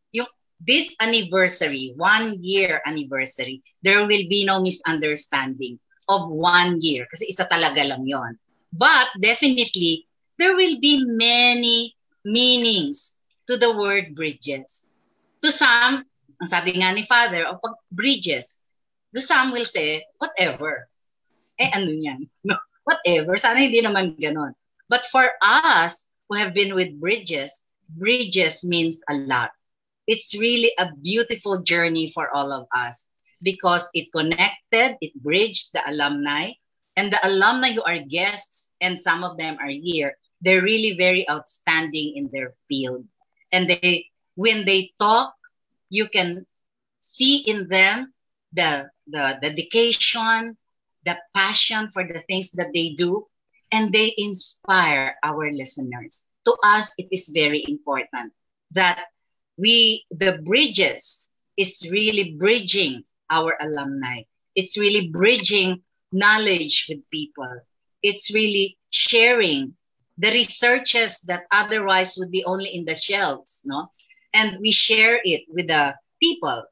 this anniversary, 1 year anniversary, there will be no misunderstanding of 1 year kasi isa talaga lang yon. But definitely, there will be many meanings to the word bridges. To some, ang sabi nga ni Father, o pag bridges, to some will say, whatever. Ano yan? No, whatever. Sana hindi naman ganon. But for us who have been with bridges, bridges means a lot. It's really a beautiful journey for all of us because it connected, it bridged the alumni, and the alumni who are guests, and some of them are here, they're really very outstanding in their field. And when they talk, you can see in them the dedication, the passion for the things that they do, and they inspire our listeners. To us, it is very important that the bridges is really bridging our alumni. It's really bridging knowledge with people. It's really sharing the researches that otherwise would be only in the shelves, no? And we share it with the people,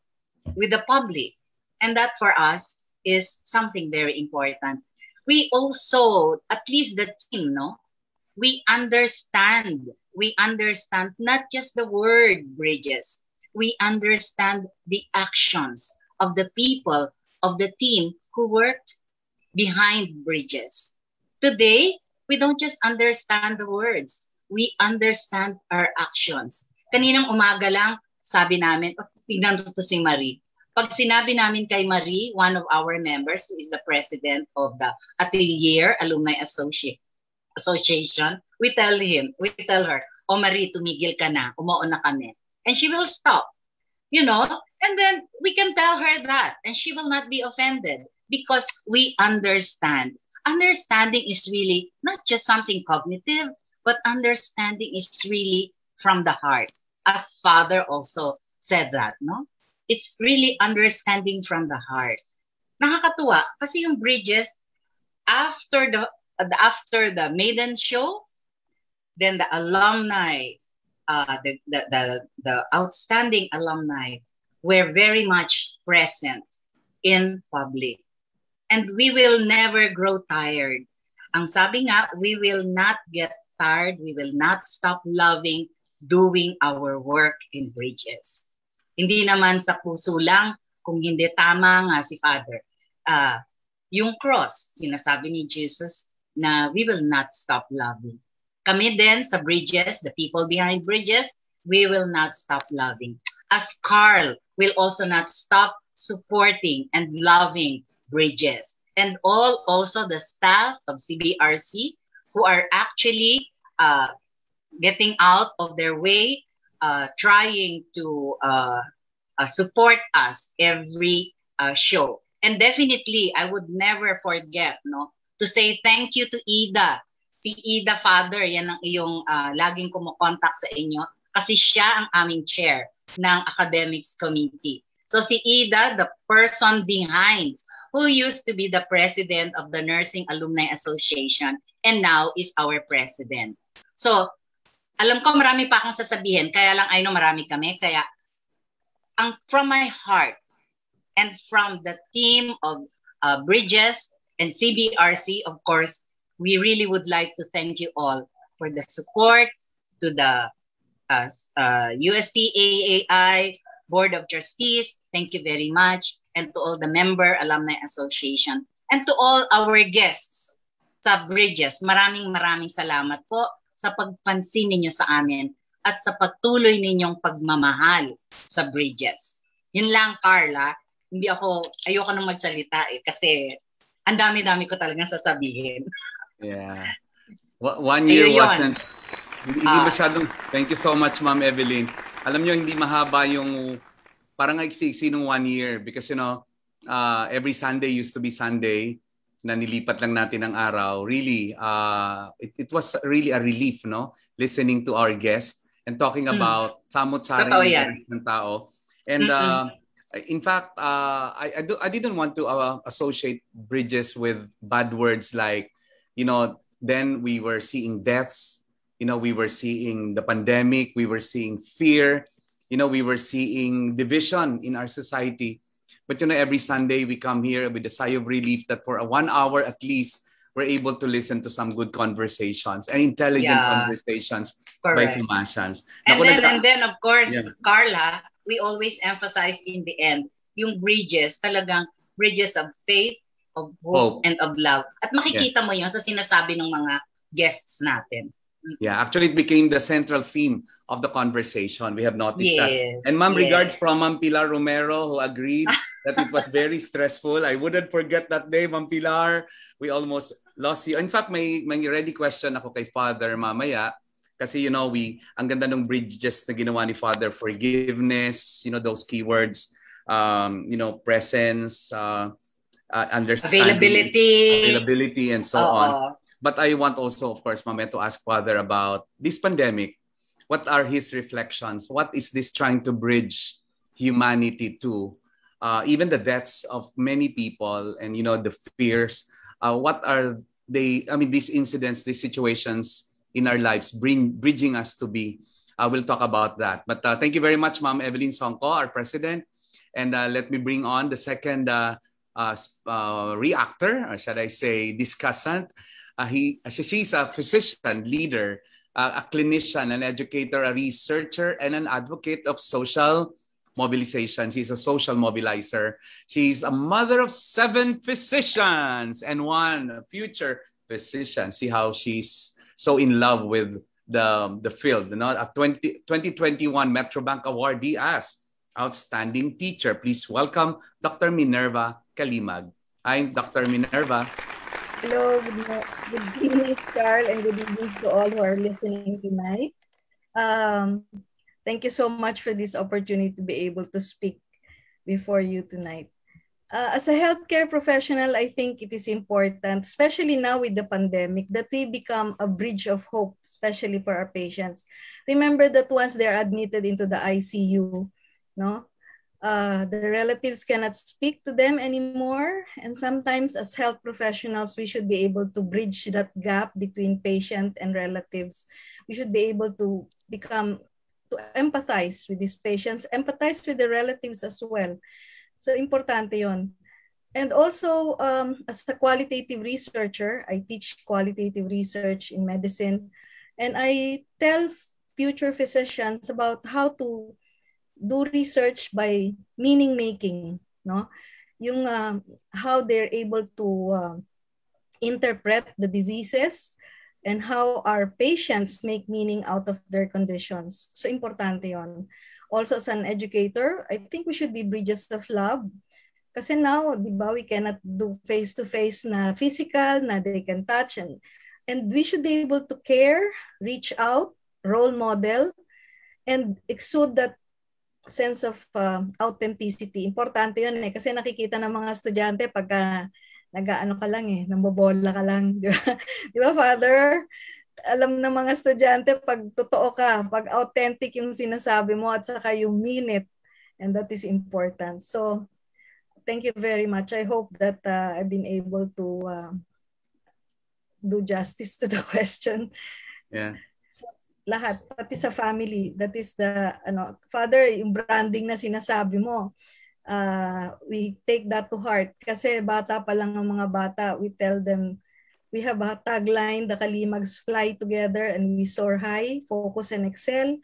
with the public. And that for us is something very important. We also, at least the team, no? We understand not just the word bridges. We understand the actions of the people of the team who worked behind bridges. Today, we don't just understand the words. We understand our actions. Kaninang umaga lang, sabi namin, tignan to si Marie. Pag sinabi namin kay Marie, one of our members who is the president of the Atelier Alumni Association, we tell her, "Oh Marie, tumigil ka na, umuon na kami." And she will stop, and then we can tell her that, and she will not be offended because we understand. Understanding is really not just something cognitive, but understanding is really from the heart. As Father also said that, no? It's really understanding from the heart. Nakakatuwa kasi yung bridges, after the maiden show, then the alumni, the outstanding alumni were very much present in public. And we will never grow tired. Ang sabi nga, we will not get tired. We will not stop loving doing our work in bridges. Hindi naman sa puso lang, kung hindi tama nga si Father. Yung cross, sinasabi ni Jesus na we will not stop loving. Kami din sa bridges, the people behind bridges, we will not stop loving. As Carl will also not stop supporting and loving bridges. And also the staff of CBRC who are actually getting out of their way, trying to support us every show. And definitely, I would never forget to say thank you to Ida. Si Ida, Father, yan ang iyong laging kumukontak sa inyo kasi siya ang aming chair ng academics committee. So si Ida, the person behind who used to be the president of the Nursing Alumni Association and now is our president. So, alam ko marami pa akong sasabihin, kaya lang I know marami kami, kaya from my heart and from the team of Bridges and CBRC, of course, we really would like to thank you all for the support to the UST-AAI Board of Trustees. Thank you very much. And to all the member Alumni Association. And to all our guests sa Bridges. Maraming salamat po sa pagpansin ninyo sa amin at sa pagtuloy ninyong pagmamahal sa Bridges. Yun lang, Carla. Ayoko nang magsalita kasi ang dami-dami ko talagang sasabihin. Yeah. 1 year wasn't... Hindi masyadong... Thank you so much, Ma'am Evelyn. Alam nyo, hindi mahaba yung... Parang iksi-iksi nung 1 year because, every Sunday used to be Sunday na nilipat lang natin ang araw. Really, it was really a relief, listening to our guests and talking about samot-saring ng tao. And in fact, I didn't want to associate Bridges with bad words like, then we were seeing deaths, we were seeing the pandemic, we were seeing fear. we were seeing division in our society. But every Sunday we come here with a sigh of relief that for 1 hour at least, we're able to listen to some good conversations and intelligent conversations by Thomasians. And then of course, Carla, we always emphasize in the end, yung bridges, talagang bridges of faith, of hope, and of love. At makikita mo yun sa sinasabi ng mga guests natin. Yeah, actually it became the central theme of the conversation. We have noticed that. And Ma'am, regards from Ma'am Pilar Romero, who agreed that it was very stressful. I wouldn't forget that day, Ma'am Pilar. We almost lost you. In fact, may ready question ako kay Father mamaya. Kasi ang ganda ng bridges na ginawa ni Father, forgiveness, those keywords, presence, understanding, availability, and so on. But I want also, of course, Ma'am, to ask Father about this pandemic. What are his reflections? What is this trying to bridge humanity to? Even the deaths of many people and, the fears. What are they, these incidents, these situations in our lives bridging us to be? We'll talk about that. But thank you very much, Ma'am Evelyn Songco, our president. And let me bring on the second reactor, or should I say discussant. She's a physician leader, a clinician, an educator, a researcher, and an advocate of social mobilization. She's a social mobilizer. She's a mother of 7 physicians and 1 future physician. See how she's so in love with the field. A 2021 Metrobank awardee as Outstanding Teacher. Please welcome Dr. Minerva Calimag. Hi, Dr. Minerva. Hello, good evening, Carl, and good evening to all who are listening tonight. Thank you so much for this opportunity to be able to speak before you tonight. As a healthcare professional, I think it is important, especially now with the pandemic, that we become a bridge of hope, especially for our patients. Remember that once they're admitted into the ICU, the relatives cannot speak to them anymore. And sometimes as health professionals, we should be able to bridge that gap between patient and relatives. We should be able to empathize with these patients, empathize with the relatives as well. So importante yon. And also, as a qualitative researcher, I teach qualitative research in medicine. And I tell future physicians about how to do research by meaning making, yung how they're able to interpret the diseases and how our patients make meaning out of their conditions. So importante yon. Also as an educator, I think we should be bridges of love. Kasi now, di ba, we cannot do face-to-face na physical, na they can touch, and we should be able to care, reach out, role model, and exude that sense of authenticity. Importante yun kasi nakikita ng mga estudyante pagka nag-ano ka lang nambobola ka lang. Di ba, Father? Alam ng mga estudyante pag totoo ka, pag authentic yung sinasabi mo at saka you mean it. And that is important. So, thank you very much. I hope that I've been able to do justice to the question. Yeah. So, lahat, pati sa family, that is the, Father, yung branding na sinasabi mo, we take that to heart. Kasi bata pa lang ng mga bata, we tell them, we have a tagline, the Kalimags fly together and we soar high, focus and excel.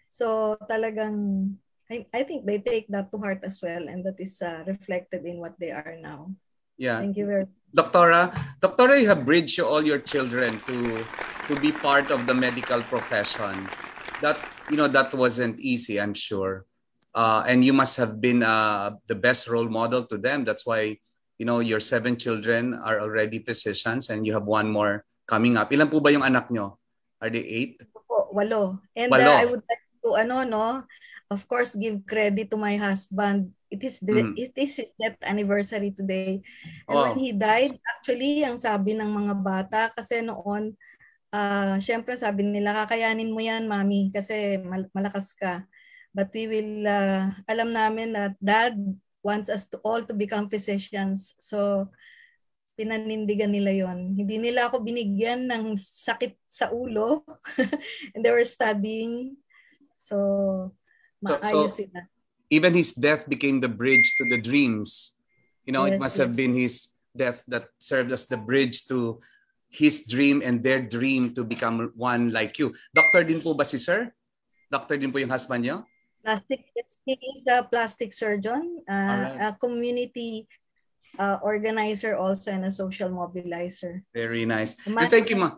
So talagang, I think they take that to heart as well, and that is reflected in what they are now. Yeah. Thank you very much. Doctora, you have bridged all your children to be part of the medical profession. That wasn't easy, I'm sure. And you must have been the best role model to them. That's why, your 7 children are already physicians and you have 1 more coming up. Ilan po ba yung anak nyo? Are they 8? 8. And 8. I would like to, of course, give credit to my husband. It is his death anniversary today. And when he died, actually, ang sabi ng mga bata, kasi noon, syempre sabi nila, kakayanin mo yan, mami, kasi malakas ka. But we will, alam namin that Dad wants us all to become physicians. So, pinanindigan nila yon. Hindi nila ako binigyan ng sakit sa ulo. And they were studying. So, maayos sila. Even his death became the bridge to the dreams. It must have been his death that served as the bridge to his dream and their dream to become one like you. Doctor din po ba si sir? Doctor din po yung husband niyo? He is a plastic surgeon, a community organizer also, and a social mobilizer. Very nice. And thank you, ma'am.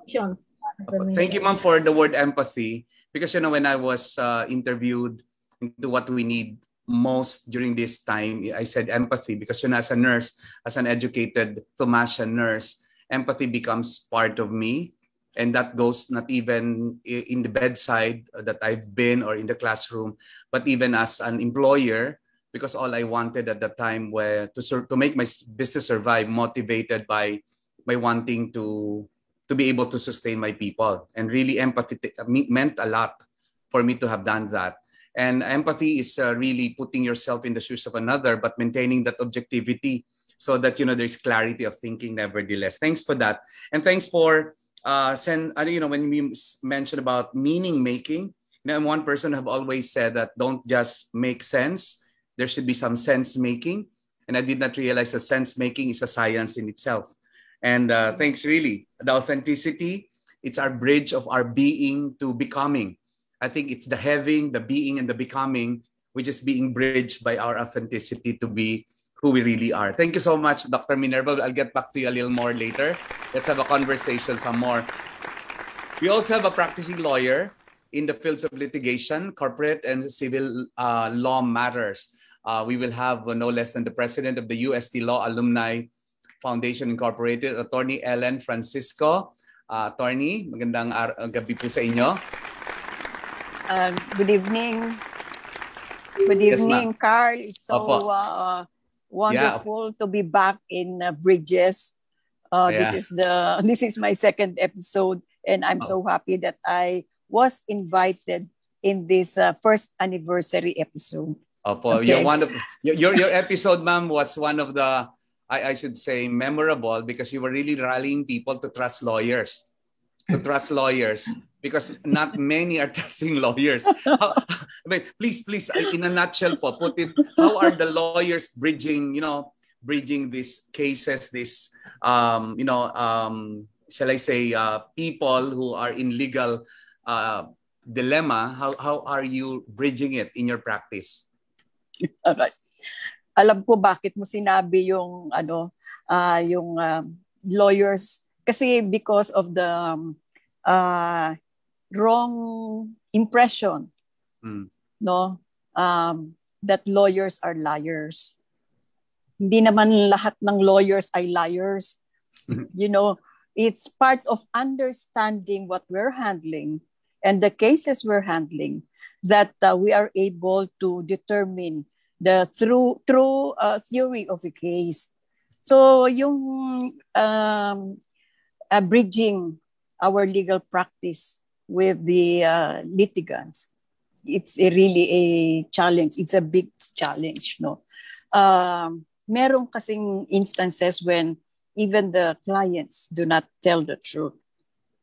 Thank you, ma'am, for the word empathy. Because, when I was interviewed into what we need most during this time, I said empathy because, as a nurse, as an educated Thomasian nurse, empathy becomes part of me. And that goes not even in the bedside that I've been or in the classroom, but even as an employer, because all I wanted at that time were to make my business survive, motivated by wanting to be able to sustain my people. And really empathy meant a lot for me to have done that. And empathy is really putting yourself in the shoes of another, but maintaining that objectivity so that, there's clarity of thinking nevertheless. Thanks for that. And thanks for when we mentioned about meaning making, one person have always said that don't just make sense. There should be some sense making. And I did not realize that sense making is a science in itself. And thanks really. The authenticity, it's our bridge of our being to becoming. I think it's the having, the being, and the becoming, which is being bridged by our authenticity to be who we really are. Thank you so much, Dr. Minerva. I'll get back to you a little more later. Let's have a conversation some more. We also have a practicing lawyer in the fields of litigation, corporate and civil law matters. We will have no less than the president of the UST Law Alumni Foundation Incorporated, Attorney Ellen Francisco. Attorney, magandang gabi po sa inyo. Good evening. Good evening, Carl. It's so wonderful to be back in Bridges. This is my second episode, and I'm so happy that I was invited in this first anniversary episode. Okay. Your episode, ma'am, was one of the I should say memorable because you were really rallying people to trust lawyers. Because not many are trusting lawyers. Please, in a nutshell, put it. How are the lawyers bridging these cases, this, shall I say, people who are in legal dilemma? How are you bridging it in your practice? Alright. Alam ko bakit mo sinabi yung lawyers kasi because of the wrong impression that lawyers are liars. Hindi naman lahat ng lawyers ay liars. It's part of understanding what we're handling and the cases we're handling that we are able to determine the true theory of a case. So yung bridging our legal practice with the litigants, it's really a challenge. It's a big challenge, no? Meron kasing instances when even the clients do not tell the truth.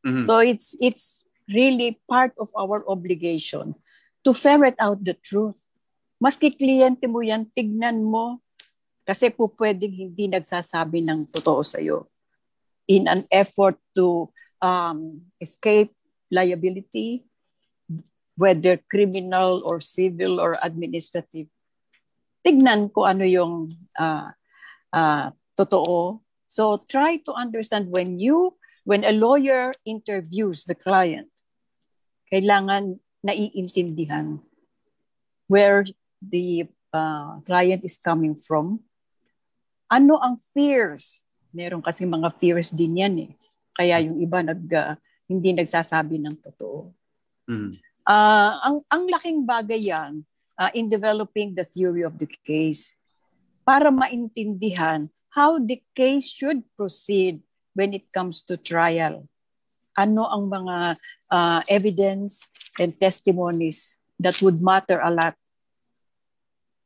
Mm-hmm. So it's really part of our obligation to ferret out the truth. Maski kliyente mo yan, tignan mo kasi po pwedeng hindi nagsasabi ng totoo sa'yo in an effort to escape liability, whether criminal or civil or administrative. Tignan ko ano yung totoo. So try to understand when a lawyer interviews the client, kailangan naiintindihan where the client is coming from. Ano ang fears? Meron kasi mga fears din yan eh. Kaya yung iba hindi nagsasabi ng totoo. Mm. Ang laking bagay yan in developing the theory of the case para maintindihan how the case should proceed when it comes to trial. Ano ang mga evidence and testimonies that would matter a lot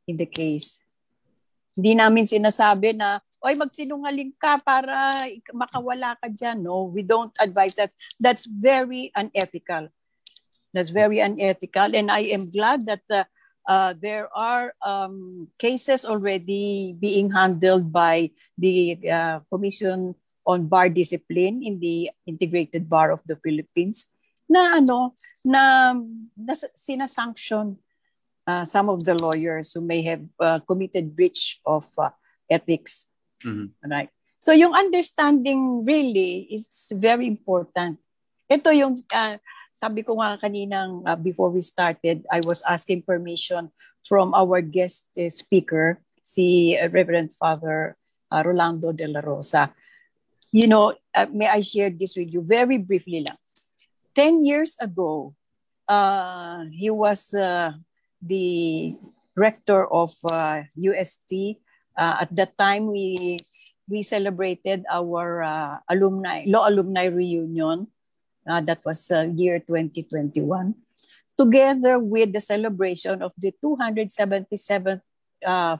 in the case. Hindi namin sinasabi na, oy, magsinungaling ka para makawala ka dyan. No, we don't advise that. That's very unethical. And I am glad that There are cases already being handled by the Commission on Bar Discipline in the Integrated Bar of the Philippines na sinasanction some of the lawyers who may have committed breach of ethics. Right? So yung understanding really is very important. Ito yung sabi ko nga kaninang before we started, I was asking permission from our guest speaker, si Reverend Father Rolando de la Rosa. You know, may I share this with you very briefly lang. 10 years ago, he was the rector of UST. At that time, we celebrated our law alumni reunion. That was year 2021. Together with the celebration of the 277th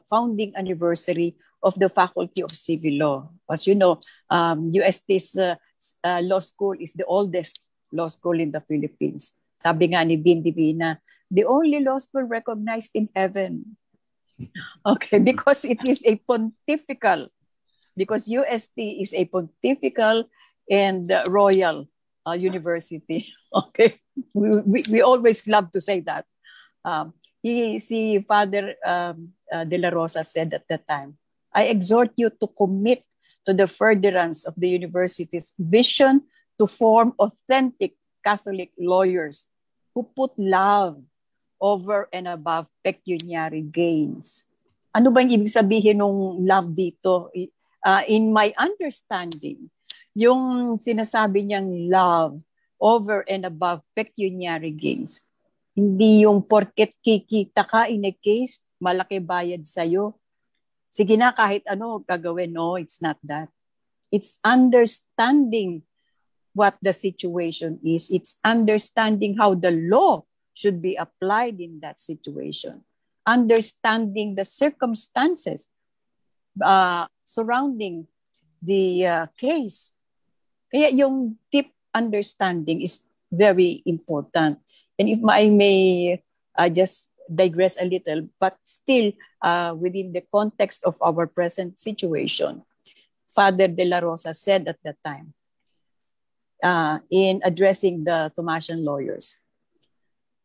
founding anniversary of the Faculty of Civil Law. As you know, UST's law school is the oldest law school in the Philippines. Sabi nga ni Dean Divina, the only law school recognized in heaven. Okay, because it is a pontifical, because UST is a pontifical and royal university. Okay, we always love to say that. Father De La Rosa said at that time, I exhort you to commit to the furtherance of the university's vision to form authentic Catholic lawyers who put love over and above pecuniary gains. Ano ba yung ibig sabihin ng love dito? In my understanding, yung sinasabi niyang love over and above pecuniary gains, hindi yung porket kikita ka in a case, malaki bayad sa'yo. Sige na, kahit ano gagawin. No, it's not that. It's understanding what the situation is. It's understanding how the law should be applied in that situation. Understanding the circumstances surrounding the case. Kaya yung deep understanding is very important. And if I may just digress a little, but still within the context of our present situation, Father De La Rosa said at that time, in addressing the Thomasian lawyers,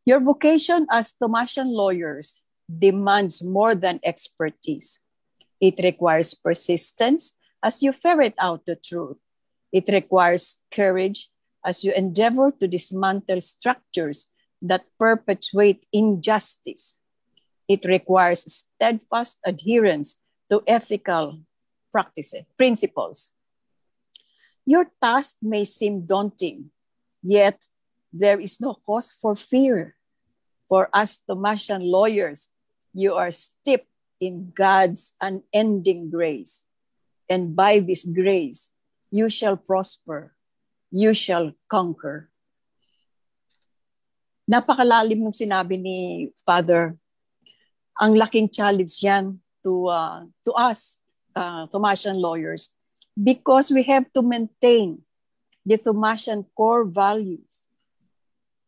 your vocation as Thomasian lawyers demands more than expertise. It requires persistence as you ferret out the truth. It requires courage as you endeavor to dismantle structures that perpetuate injustice. It requires steadfast adherence to ethical principles. Your task may seem daunting, yet there is no cause for fear. For us Thomasian lawyers, you are steeped in God's unending grace. And by this grace, you shall prosper. You shall conquer. Napakalalim ng sinabi ni Father. Ang laking challenge yan to us, Thomasian lawyers, because we have to maintain the Thomasian core values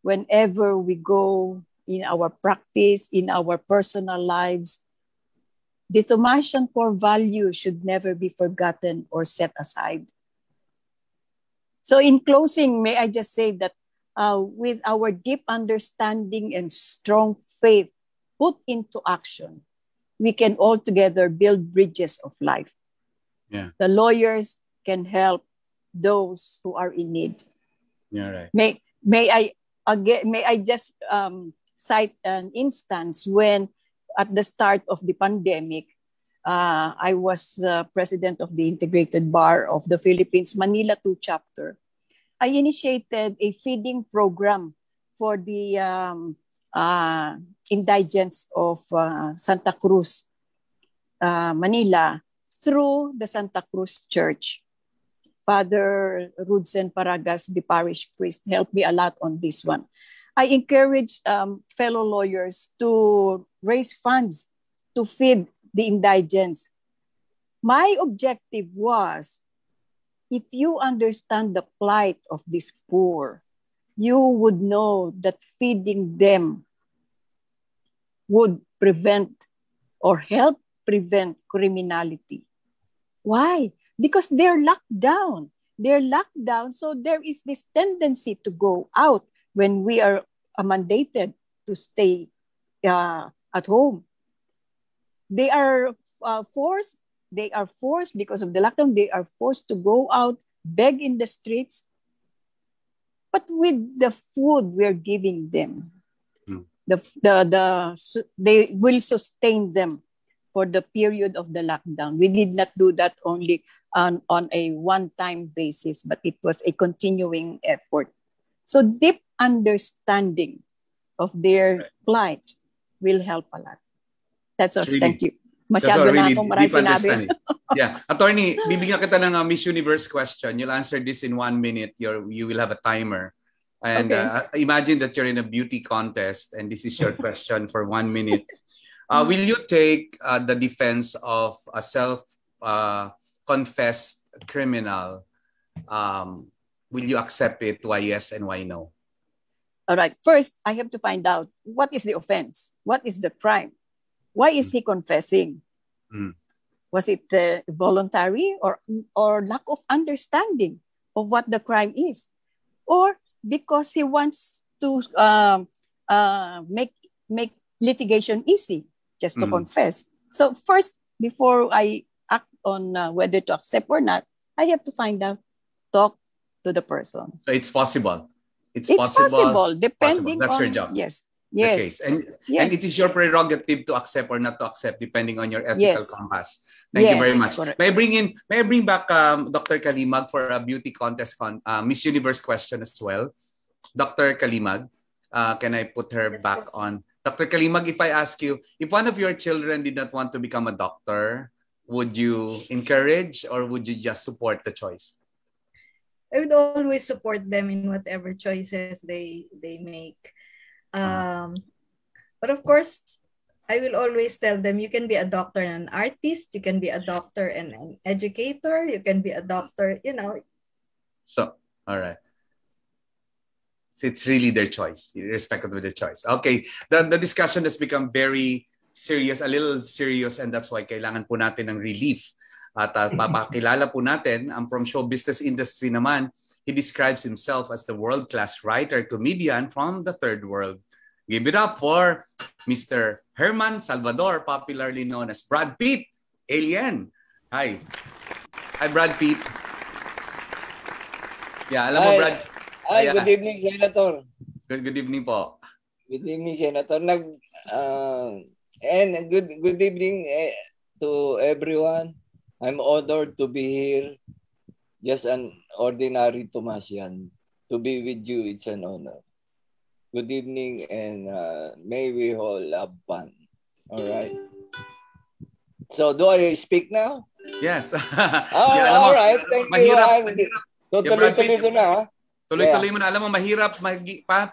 whenever we go in our practice, in our personal lives. The Thomasian core value should never be forgotten or set aside. So in closing, may I just say that with our deep understanding and strong faith put into action, we can all together build bridges of life. Yeah. The lawyers can help those who are in need. Yeah, right. May I just cite an instance when at the start of the pandemic, I was president of the Integrated Bar of the Philippines, Manila 2 chapter. I initiated a feeding program for the indigents of Santa Cruz, Manila, through the Santa Cruz Church. Father Rudsen Paragas, the parish priest, helped me a lot on this one. I encourage fellow lawyers to raise funds to feed the indigents. My objective was, if you understand the plight of these poor, you would know that feeding them would prevent or help prevent criminality. Why? Because they're locked down. They're locked down, so there is this tendency to go out when we are mandated to stay at home. They are forced. They are forced because of the lockdown. They are forced to go out, beg in the streets. But with the food we're giving them, they will sustain them for the period of the lockdown. We did not do that only on a one-time basis, but it was a continuing effort. So deep understanding of their plight will help a lot. That's all. Really, thank you. Masyado na akong maraming sinabi. Yeah. Attorney, bibigyan kita ng Miss Universe question. You'll answer this in 1 minute. You will have a timer. And Okay. Imagine that you're in a beauty contest and this is your question for 1 minute. Will you take the defense of a self-confessed criminal? Will you accept it? Why yes and why no? All right. First, I have to find out what is the offense? What is the crime? Why is he confessing? Was it voluntary or lack of understanding of what the crime is? Or because he wants to make litigation easy, just to confess. So first, before I act on whether to accept or not, I have to find out, talk to the person. So it's possible. It's possible, depending That's on your job. Yes. The Yes. case. And Yes. it is your prerogative to accept or not to accept depending on your ethical Yes. compass. Thank you very Yes, much. correct. May I bring back Dr. Kalimag for a beauty contest Miss Universe question as well. Dr. Kalimag, can I put her back on? Dr. Kalimag, if I ask you, if one of your children did not want to become a doctor, would you encourage or would you just support the choice? I would always support them in whatever choices they make. But of course, I will always tell them you can be a doctor and an artist, you can be a doctor and an educator, you can be a doctor, So, all right. So it's really their choice, irrespective of their choice. Okay, the discussion has become very serious, a little serious, and that's why kailangan po natin ng relief. At papakilala po natin, from show business industry naman, he describes himself as the world-class writer, comedian from the third world. Give it up for Mr. Herman Salvador, popularly known as Brad Pitt, Alien. Hi. Hi, Brad Pitt. Yeah, alam mo, Brad. Hi, good evening, Senator. Good evening po. Good evening, Senator. And good evening to everyone. I'm honored to be here. Just an ordinary Tomasian. To be with you, it's an honor. Good evening and may we all have fun. All right. So do I speak now? Yes. All right. Thank you. Tuloy-tuloy ko na. Tuloy-tuloy mo na. Alam mo, mahirap.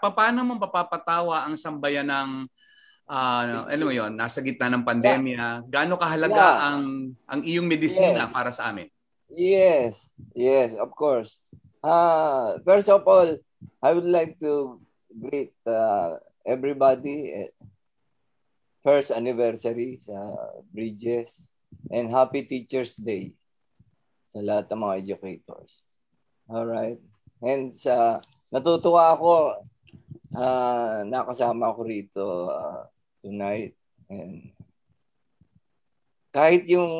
Paano mo mapapatawa ang sambayan ng ano mo yun, nasa gitna ng pandemya? Gaano kahalaga ang iyong medisina para sa amin? Yes, of course. First of all, I would like to greet everybody. First anniversary sa Bridges and Happy Teachers Day sa lahat ng mga educators. All right. And natutuwa ako nakasama ako rito tonight. And kahit yung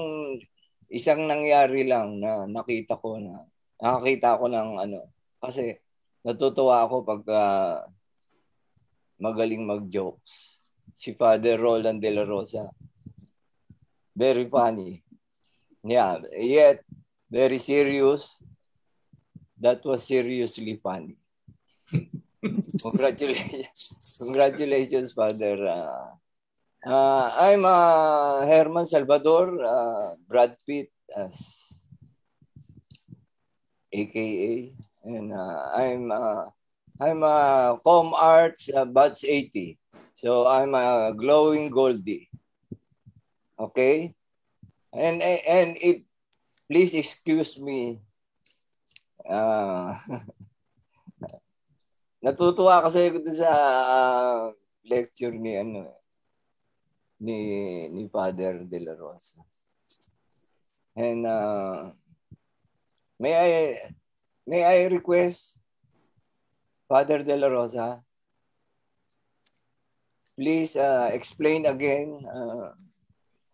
isang nangyari lang na nakakita ko ng kasi natutuwa ako pag magaling mag-jokes. Si Father Roland De La Rosa. Very funny. Yeah, yet very serious. That was seriously funny. Congratulations, Father. I'm Herman Salvador, Brad Pitt, as AKA, and I'm a Com Arts batch 80. So I'm a glowing Goldie. Okay? And if please excuse me. Natutuwa kasi ako sa lecture ni Father De La Rosa. And may I request Father De La Rosa, please explain again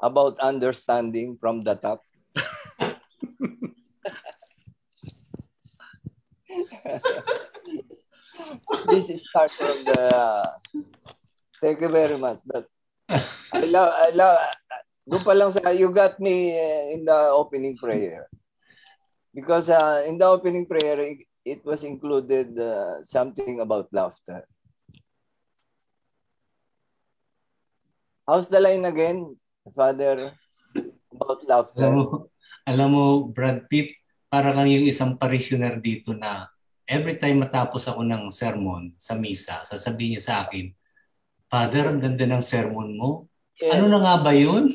about understanding from the top. This is start from the. Thank you very much. But I love. Doon pa lang sa you got me in the opening prayer, because in the opening prayer it was included something about laughter. How's the line again, Father, about laughter? Alam mo, Brad Pitt, para kang yung isang parishioner dito na every time matapos ako ng sermon sa misa, sasabihin niya sa akin, Father, ang ganda ng sermon mo. Yes. Ano na nga ba yun?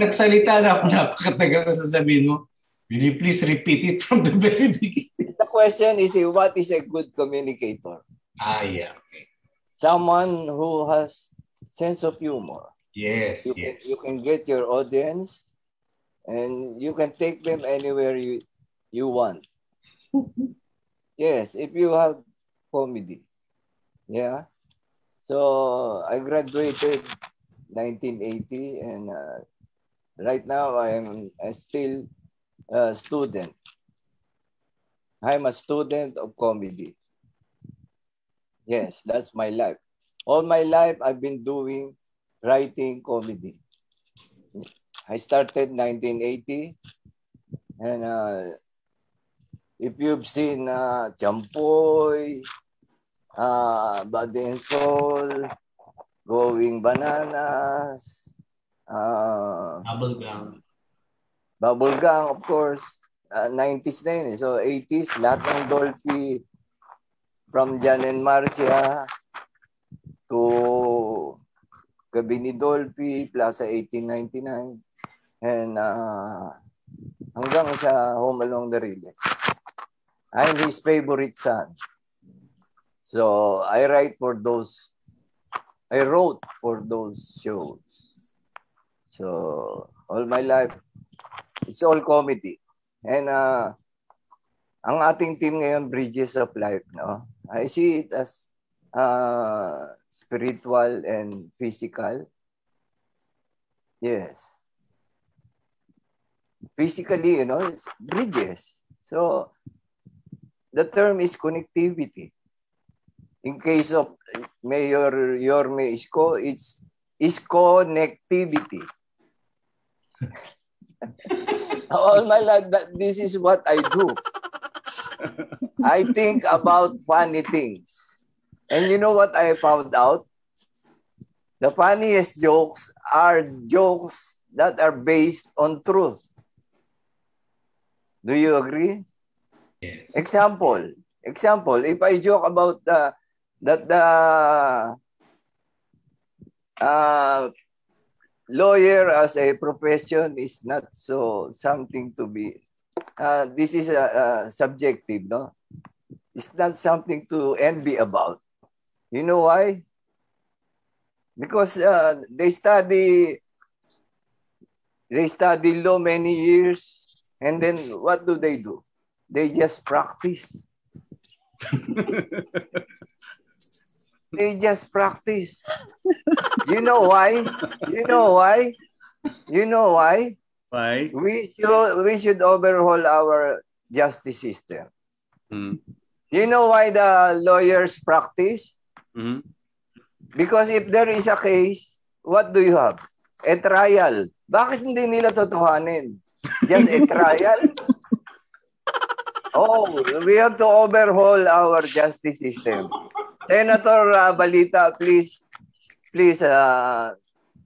Nagsalita na ako, napakatagal na sasabihin mo. Will you please repeat it from the very beginning? The question is, what is a good communicator? Yeah, okay. Someone who has sense of humor. Yes, You can get your audience and you can take them anywhere you want. Yes, if you have comedy. Yeah. So I graduated 1980 and right now I'm still a student. I'm a student of comedy. Yes, that's my life. All my life I've been doing writing comedy. I started 1980 and if you've seen Champoy, Body and Soul, Going Bananas, Bubblegum, of course, 90s na yun. So 80s, lahat ng Dolphy, from Jan and Marcia to Gabi ni Dolphy, Plaza 1899, and hanggang sa Home Along the Riles. I'm his favorite son. So I wrote for those shows. So all my life, it's all comedy. And ang ating team ngayon, Bridges of Life, no? I see it as spiritual and physical. Yes. Physically, it's bridges. So the term is connectivity. In case of Mayor Yorme Isko, it's connectivity. All my life, this is what I do. I think about funny things. And you know what I found out? The funniest jokes are jokes that are based on truth. Do you agree? Yes. Example, if I joke about that the lawyer as a profession is not so something to be, this is subjective, no? It's not something to envy about. You know why? Because they study law many years, and then what do? They just practice. They just practice. You know why? Why? We should overhaul our justice system. You know why the lawyers practice? Because if there is a case, what do you have? A trial. Bakit hindi nila totohanin? Just a trial? Oh, we have to overhaul our justice system. Senator Balita, please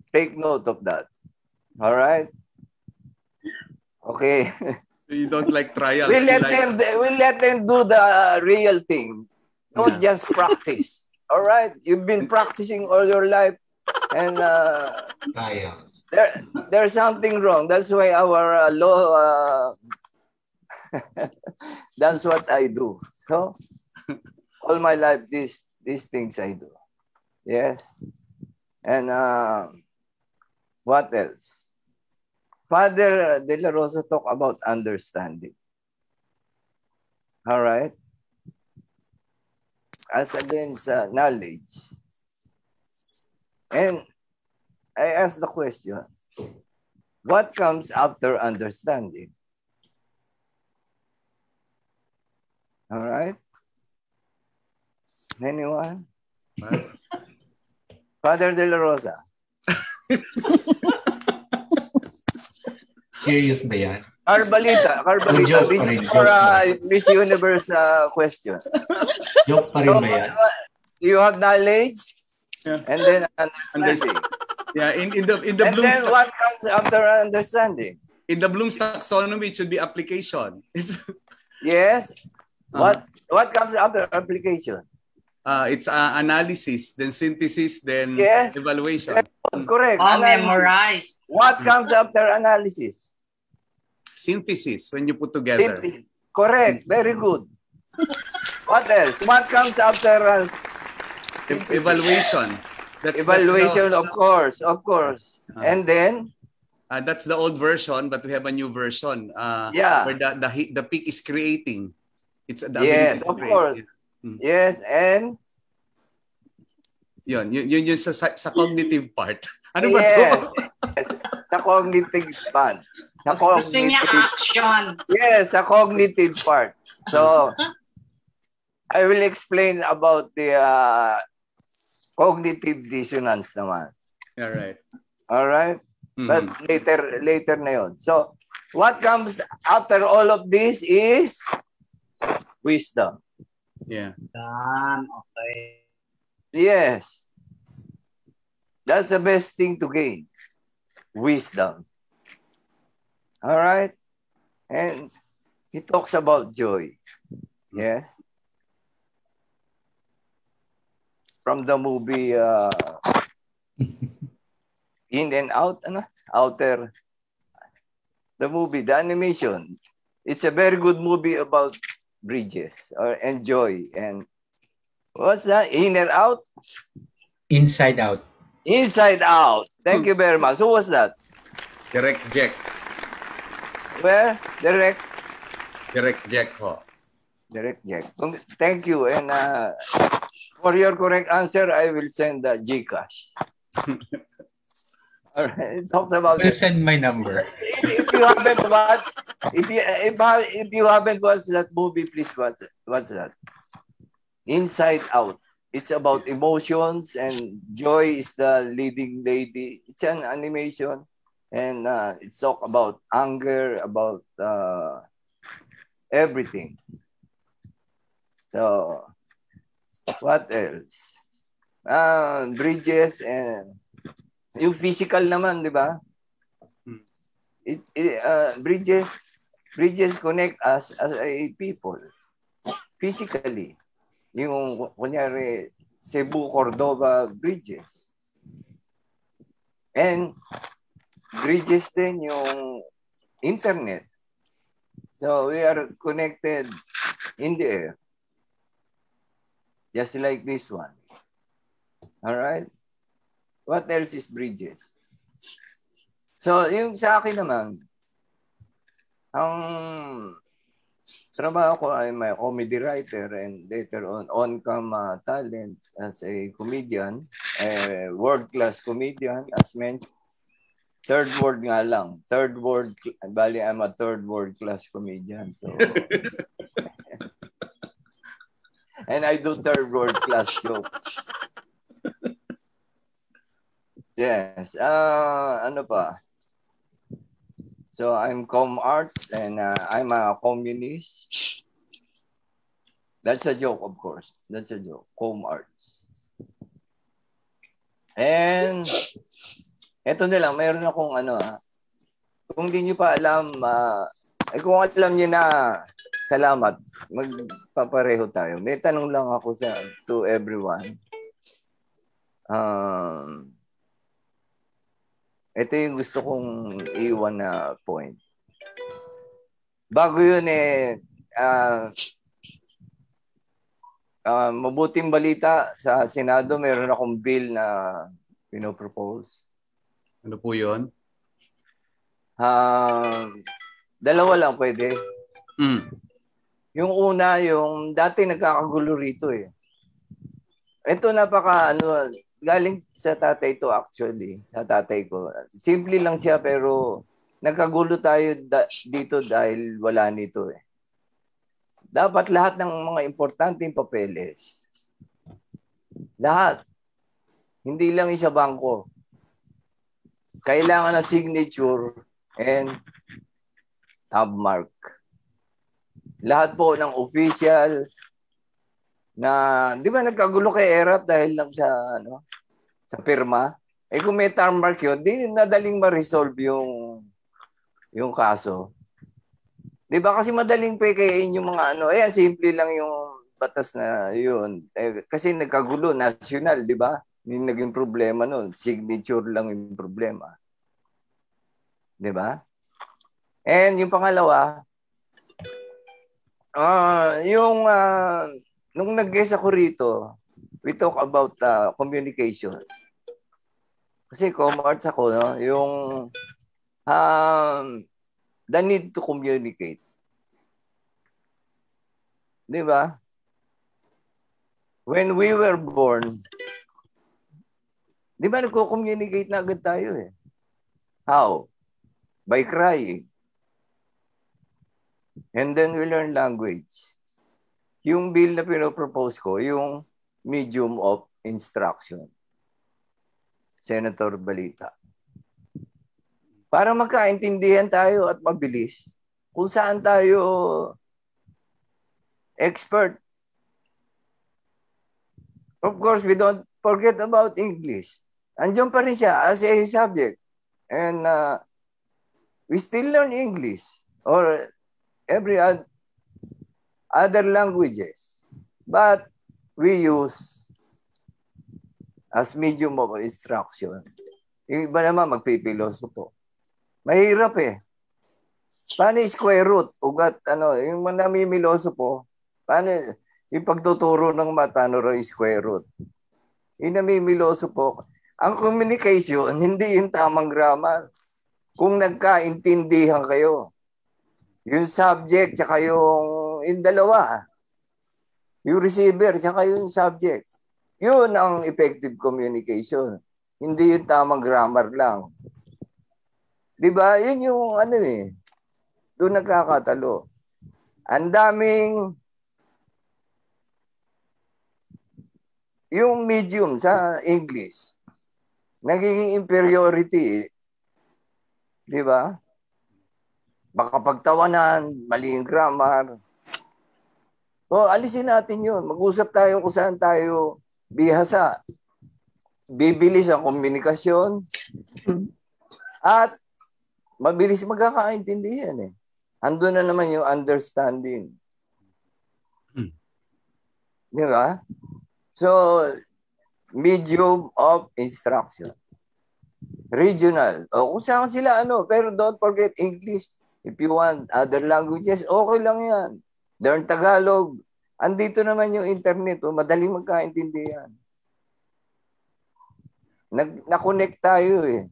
take note of that. All right? Okay. You don't like trials. We'll let them do the real thing. Don't just practice. All right? You've been practicing all your life, and there's something wrong. That's why our law. That's what I do. So all my life, this These things I do. Yes. And what else? Father De La Rosa talk about understanding. All right. As against knowledge. And I ask the question, what comes after understanding? All right. Anyone? Father De La Rosa. Serious ba yan? Carbalita, Joke this pa rin, is for joke Miss Universe question. Joke pa rin ba yan? You have knowledge and then understanding. Yeah, in the And Bloom's then what comes after understanding? in the Bloom's taxonomy, it should be application. Yes. What comes after application? It's analysis, then synthesis, then Yes. evaluation. Correct. Memorize. What comes after analysis? Synthesis, when you put together. Synthesis. Correct. Very good. What else? What comes after Evaluation. evaluation? Of course. And then? That's the old version, but we have a new version. Where the peak is creating. It's the Yes, ability to of create. course. Yes, and? Yun sa cognitive part. Ano ba Yes. to? Yes. Sa cognitive part. Gusto niya action. Yes, sa cognitive part. So, I will explain about the cognitive dissonance naman. All right? But later na yun. So, what comes after all of this is wisdom. Yeah. Okay. Yes. That's the best thing to gain. Wisdom. All right? And he talks about joy. Yeah. From the movie In and Out, Outer. The movie, the animation. It's a very good movie about bridges and joy. And what's that? In and Out? Inside Out. Inside Out. Thank you very much. Who was that? Direct Jack. Where? Direct Jack ho. Direct Jack. Thank you. And for your correct answer, I will send the GCash. All right. It talks about. We'll send my number. If you haven't watched, if you haven't watched that movie, please watch that. Inside Out. It's about emotions, and Joy is the leading lady. It's an animation, and it's talk about anger, about everything. So, what else? Bridges and yung physical naman, di ba? Bridges connect us as a people physically. Yung kunyari Cebu Cordova bridges. And bridges din yung internet. So we are connected in the air. Just like this one. All right? What else is bridges? So yung sa akin naman, ang trabaho ko ay may comedy writer and later on-cam talent as a comedian, a world-class comedian as mentioned. Third world nga lang. Bali, I'm a third world-class comedian. So, and I do third world-class jokes. Yes. Ano pa? So I'm com arts and I'm a communist. That's a joke, of course. That's a joke. Com arts. And eto na lang, mayroon akong kung hindi nyo pa alam, kung alam nyo na, salamat. Magpapareho tayo. May tanong lang ako to everyone. Ito yung gusto kong iwan na point. Bago yun mabuting balita sa Senado, meron akong bill na pinopropose. Ano po yun? Dalawa lang pwede. Mm. Yung una, yung dati nagkakagulo rito eh. Ito galing sa tatay to actually, sa tatay ko. Simple lang siya pero nagkagulo tayo dito dahil wala nito eh. Dapat lahat ng mga importanteng papeles, lahat, hindi lang isa bangko, kailangan ng signature and tab mark. Lahat po ng official na, di ba nagkagulo kay ERAP dahil lang sa pirma? Kung may tab mark yun, di nadaling ma-resolve yung kaso. Di ba kasi madaling pekayin yung mga simple lang yung batas na yun. Kasi nagkagulo, national, di ba? Yung naging problema nun, signature lang yung problema. Di ba? And yung pangalawa, nung nag-guest ako rito, we talk about communication. Kasi commerce ako, no? Yung the need to communicate. Di ba? When we were born, di ba nagko-communicate na agad tayo eh? How? By crying. And then we learn language. Yung bill na pinopropose ko, yung medium of instruction. Senator Balita. Para magkaintindihan tayo at mabilis kung saan tayo expert. Of course, we don't forget about English. Andiyan pa rin siya as a subject. And we still learn English or every other languages. But we use as medium of instruction. Yung iba naman magpipilosopo. Mahirap eh. Paano square root? Ugat, yung namimiloso po, paano yung pagtuturo ng math, paano rin square root? Yung namimiloso po, ang communication, hindi yung tamang grammar. Kung nagkaintindihan kayo, yung subject, tsaka yung dalawa, yung receiver, tsaka yung subject, yun ang effective communication. Hindi yung tamang grammar lang. Diba? Yun yung doon nagkakatalo. Ang daming yung medium sa English, nagiging inferiority. Diba? Baka pagtawanan, mali yung grammar. So, alisin natin yun. Mag-usap tayo kung saan tayo bihasa. Bibilis ang komunikasyon. At mabilis magkakaintindihan eh. Andun na naman yung understanding. Di ba? So, medium of instruction. Regional. O kung saan sila pero don't forget English. If you want other languages, okay lang yan. Learn Tagalog. Andito naman yung internet. Madaling magkaintindihan. Na-connect tayo eh.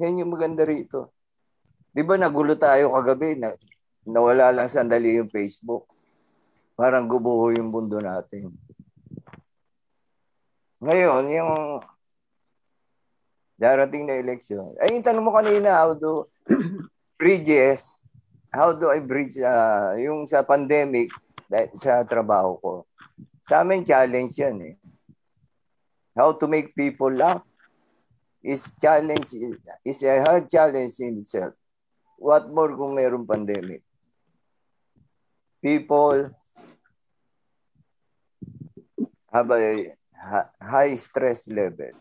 Yan yung maganda rito. Di ba nagulo tayo kagabi? Nawala lang sandali yung Facebook. Parang gubuho yung mundo natin. Ngayon, yung darating na eleksyon. Ay, yung tanong mo kanina, how do I bridge yung sa pandemic sa trabaho ko? Sa amin, challenge yan eh. How to make people laugh is a hard challenge in itself. What more kung mayroong pandemic? People have a high stress level.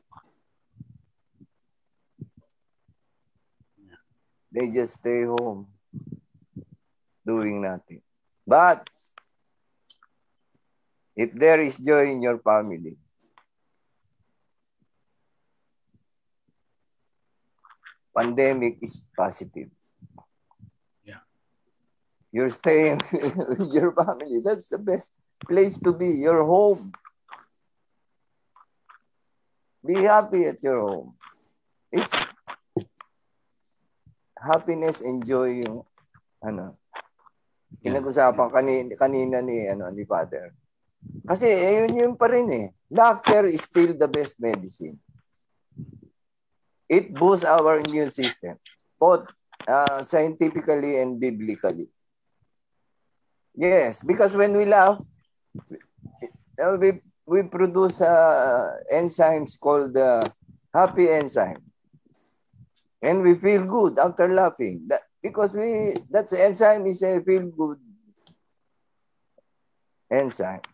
They just stay home doing nothing. But if there is joy in your family, pandemic is positive. Yeah. You're staying with your family. That's the best place to be, your home. Be happy at your home. It's happiness and joy yung pinag-usapan kanina ni Father. Kasi yun pa rin eh. Laughter is still the best medicine. It boosts our immune system, both scientifically and biblically. Yes, because when we laugh, we produce enzymes called happy enzyme. And we feel good after laughing. Because that enzyme is a feel good enzyme.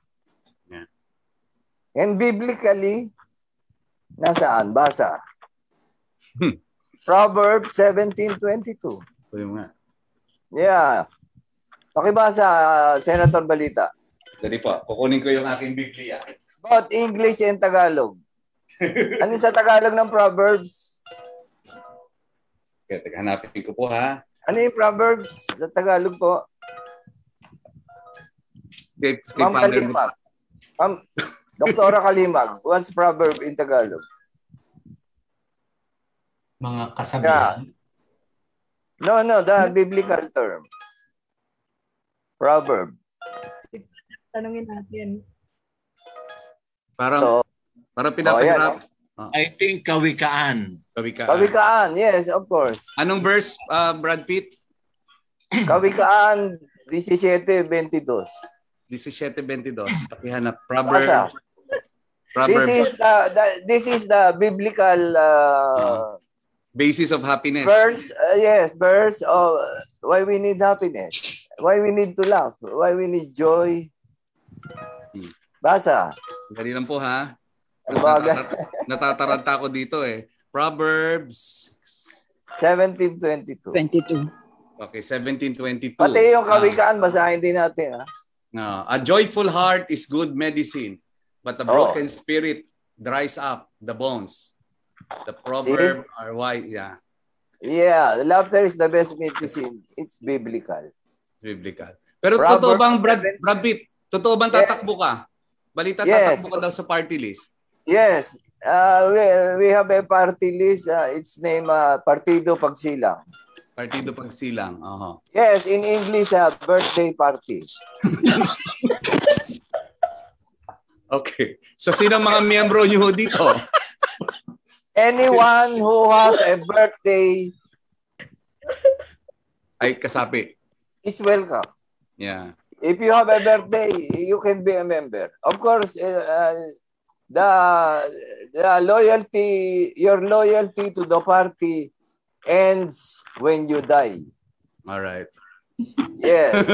Yeah. And biblically, nasaan? Basa. Proverbs 17:22. Yeah. Pakibasa, Senator Balita. Dali po, kukunin ko yung aking Biblia. Both English and Tagalog. Ano sa Tagalog ng Proverbs? Okay, hanapin ko po ha. Ano yung Proverbs sa Tagalog po? Ma'am Kalimag. Doktora Kalimag, what's proverb in Tagalog? Mga kasabihan? Yeah. No, the biblical term. Proverb. Tanungin natin. Parang pinapahirap. I think kawikaan. Kawikaan, yes, of course. Anong verse, Brad Pitt? Kawikaan 17:22. 17:22. Pakihanap. Proverbs. This is the biblical basis of happiness. Verse of why we need happiness. Why we need to laugh. Why we need joy. Basa. Dali lang po ha. Albaga. Natataranta ko dito eh. Proverbs 17:22. Okay, 17:22. Pati yung kawikaan, basahin din natin. A joyful heart is good medicine, but a broken spirit dries up the bones. The proverb are why, yeah. Yeah, laughter is the best medicine. It's biblical. Pero totoo bang, Brad Pitt, totoo bang tatakbo ka? Balita tatakbo ka daw sa party list. Yes. We have a party list. Its name, Partido Pagsilang. Partido Pagsilang. Yes, in English, birthday party. Okay. So, sino mga miyembro nyo dito? Anyone who has a birthday ay kasapi. Is welcome. Yeah. If you have a birthday, you can be a member. Of course, the loyalty, your loyalty to the party ends when you die. All right. Yes.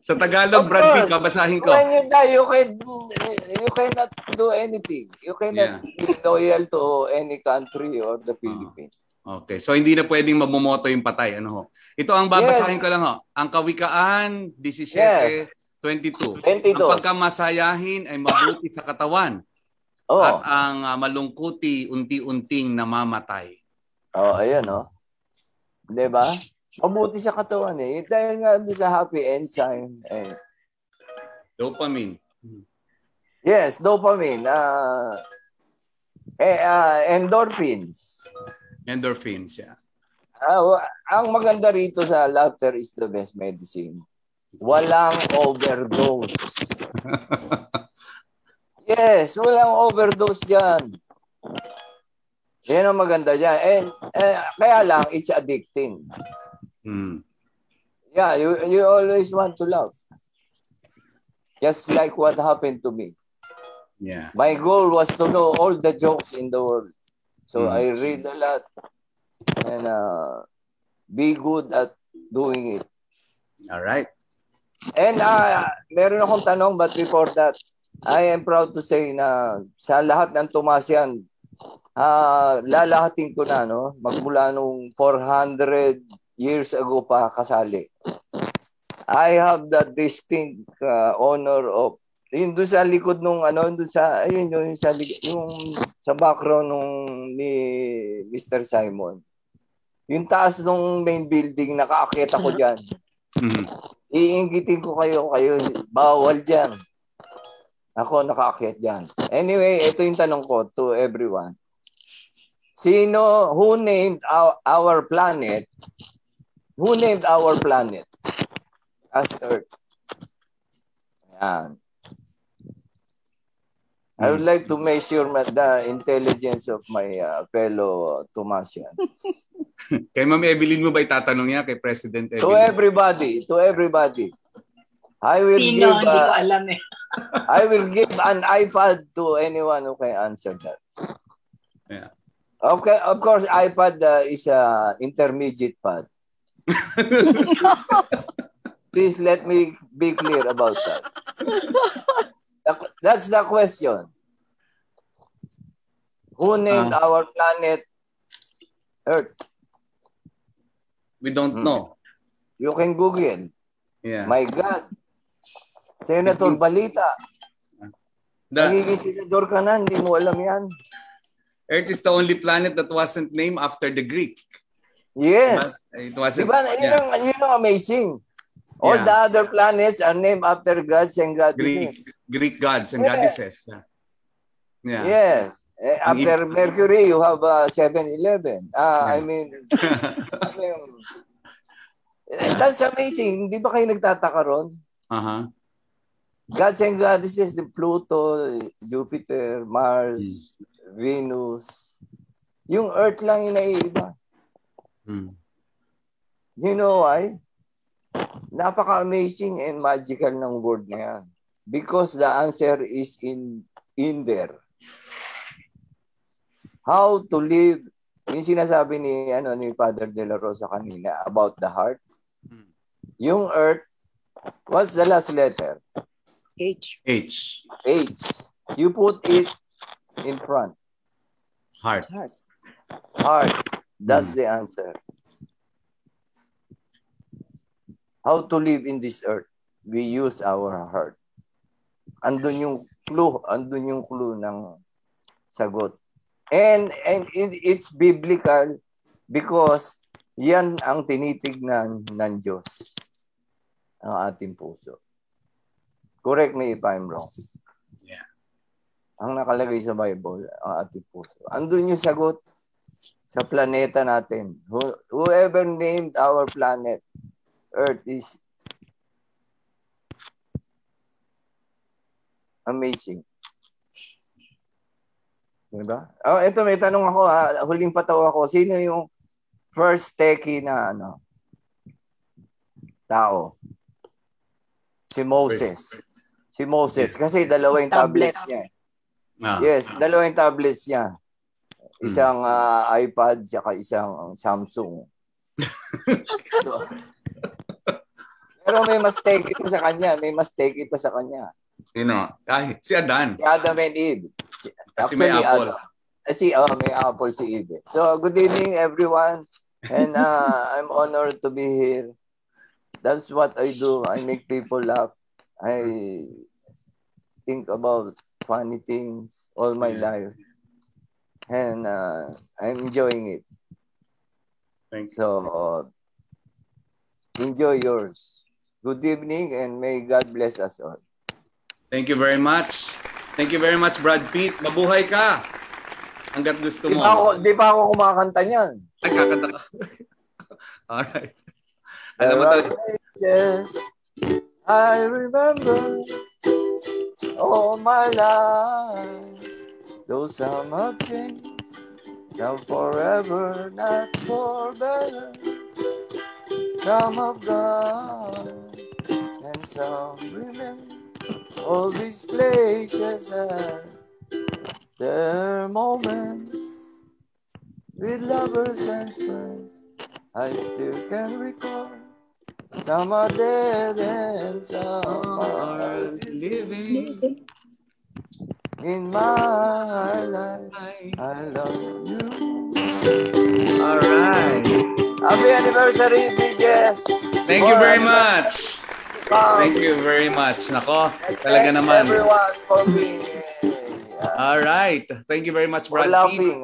Sa Tagalog, Brad Pitt, babasahin ko. When you die, you cannot do anything. You cannot be loyal to any country or the Philippines. Okay. So, hindi na pwedeng mamumoto yung patay. Ano ho? Ito ang babasahin ko lang ho. Ang Kawikaan, 17:22. Ang pagkamasayahin ay mabuti sa katawan. At ang malungkuti, unti-unting namamatay. Ayan Diba? Mabuti sa katawan eh. Dahil nga sa happy enzyme. Dopamine. Yes, dopamine. Endorphins. Endorphins, yeah. Ang maganda rito sa laughter is the best medicine. Walang overdose. Yes, walang overdose dyan. Yan ang maganda dyan. And kaya lang, it's addicting. Yeah, you always want to laugh. Just like what happened to me. Yeah. My goal was to know all the jokes in the world. So I read a lot and be good at doing it. All right. And meron akong tanong, but before that, I am proud to say na sa lahat ng Tomasian, lalahatin ko na, magmula nung 400 years ago pa kasali. I have the distinct honor of yun doon sa likod nung doon sa yung sa background nung ni Mr. Simon. Yung taas nung main building, nakaakyat ako diyan. Iinggitin ko kayo. Bawal dyan. Ako nakaakyat dyan. Anyway, ito yung tanong ko to everyone. Who named our planet? Who named our planet as Earth? Yan. I would like to measure the intelligence of my fellow Tomasians. Kay Ma'am Evelyn mo ba itatanong niya kay President Evelyn? To everybody. I will Sino? give Hindi ko alam eh. I will give an iPad to anyone who can answer that. Yeah. Okay, of course, iPad is a intermediate pad. Please let me be clear about that. That's the question. Who named our planet Earth? We don't know. You can Google. Yeah. My God. Senator Balita. Nagiging senador ka na, hindi mo alam yan. Earth is the only planet that wasn't named after the Greek. Yes. It wasn't. Diba? Yun ang amazing. All the other planets are named after gods and goddesses. Greek gods and goddesses. Yeah. Yes. After Mercury, you have 7-Eleven. I mean, that's amazing. Hindi ba kayo nagtataka ron? Gods and goddesses, the Pluto, Jupiter, Mars, Venus. Yung Earth lang yung naiiba. You know why? Napaka-amazing and magical ng word na yan. Because the answer is in there. How to live, yung sinasabi ni Father De La Rosa kanina about the heart. Yung Earth, what's the last letter? H. You put it in front. Heart. That's the answer. How to live in this earth? We use our heart. Andun yung clue ng sagot. And it's biblical because yan ang tinitignan ng Diyos, ang ating puso. Correct me if I'm wrong. Yeah. Ang nakalagay sa Bible, ang ating puso. Andun yung sagot sa planeta natin. Whoever named our planet, Earth, is amazing. Diba? Oh, ito may tanong ako, huling pataw ako. Sino yung first techie na tao? Si Moses. Kasi dalawa yung tablets niya. Yes, dalawa yung tablets niya. Isang iPad saka isang Samsung. Pero may mas techie pa sa kanya. Sino? Si Adan. Si Adam and Eve. Kasi may Apple. May Apple si Eve. So, good evening everyone. And I'm honored to be here. That's what I do. I make people laugh. I think about funny things all my life. And I'm enjoying it. Thank you. So, enjoy yours. Good evening and may God bless us all. Thank you very much. Thank you very much, Brad Pitt. Mabuhay ka. Hanggat gusto mo. Di pa ako kumakanta niyan. Ay, kakanta ka. Alright. I remember all my life. Those summer things, some forever, not for better. Some of God and some remain. All these places have their moments with lovers and friends. I still can recall. Some are dead and some are living. In my life, I love you. All right. Happy anniversary, BJS. Thank you very much. Thank you very much. Nako, talaga naman. Everyone for being All right. Thank you very much, Brad. laughing.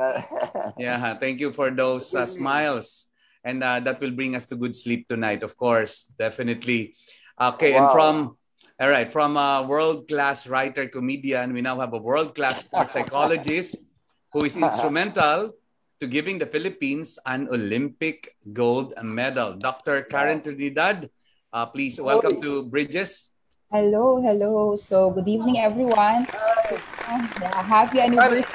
Yeah, thank you for those smiles. And that will bring us to good sleep tonight, of course. Definitely. Okay, and from a world-class writer, comedian, we now have a world-class sports psychologist who is instrumental to giving the Philippines an Olympic gold medal. Dr. Karen Trinidad, please welcome to Bridges. Hello. So, good evening, everyone. Happy anniversary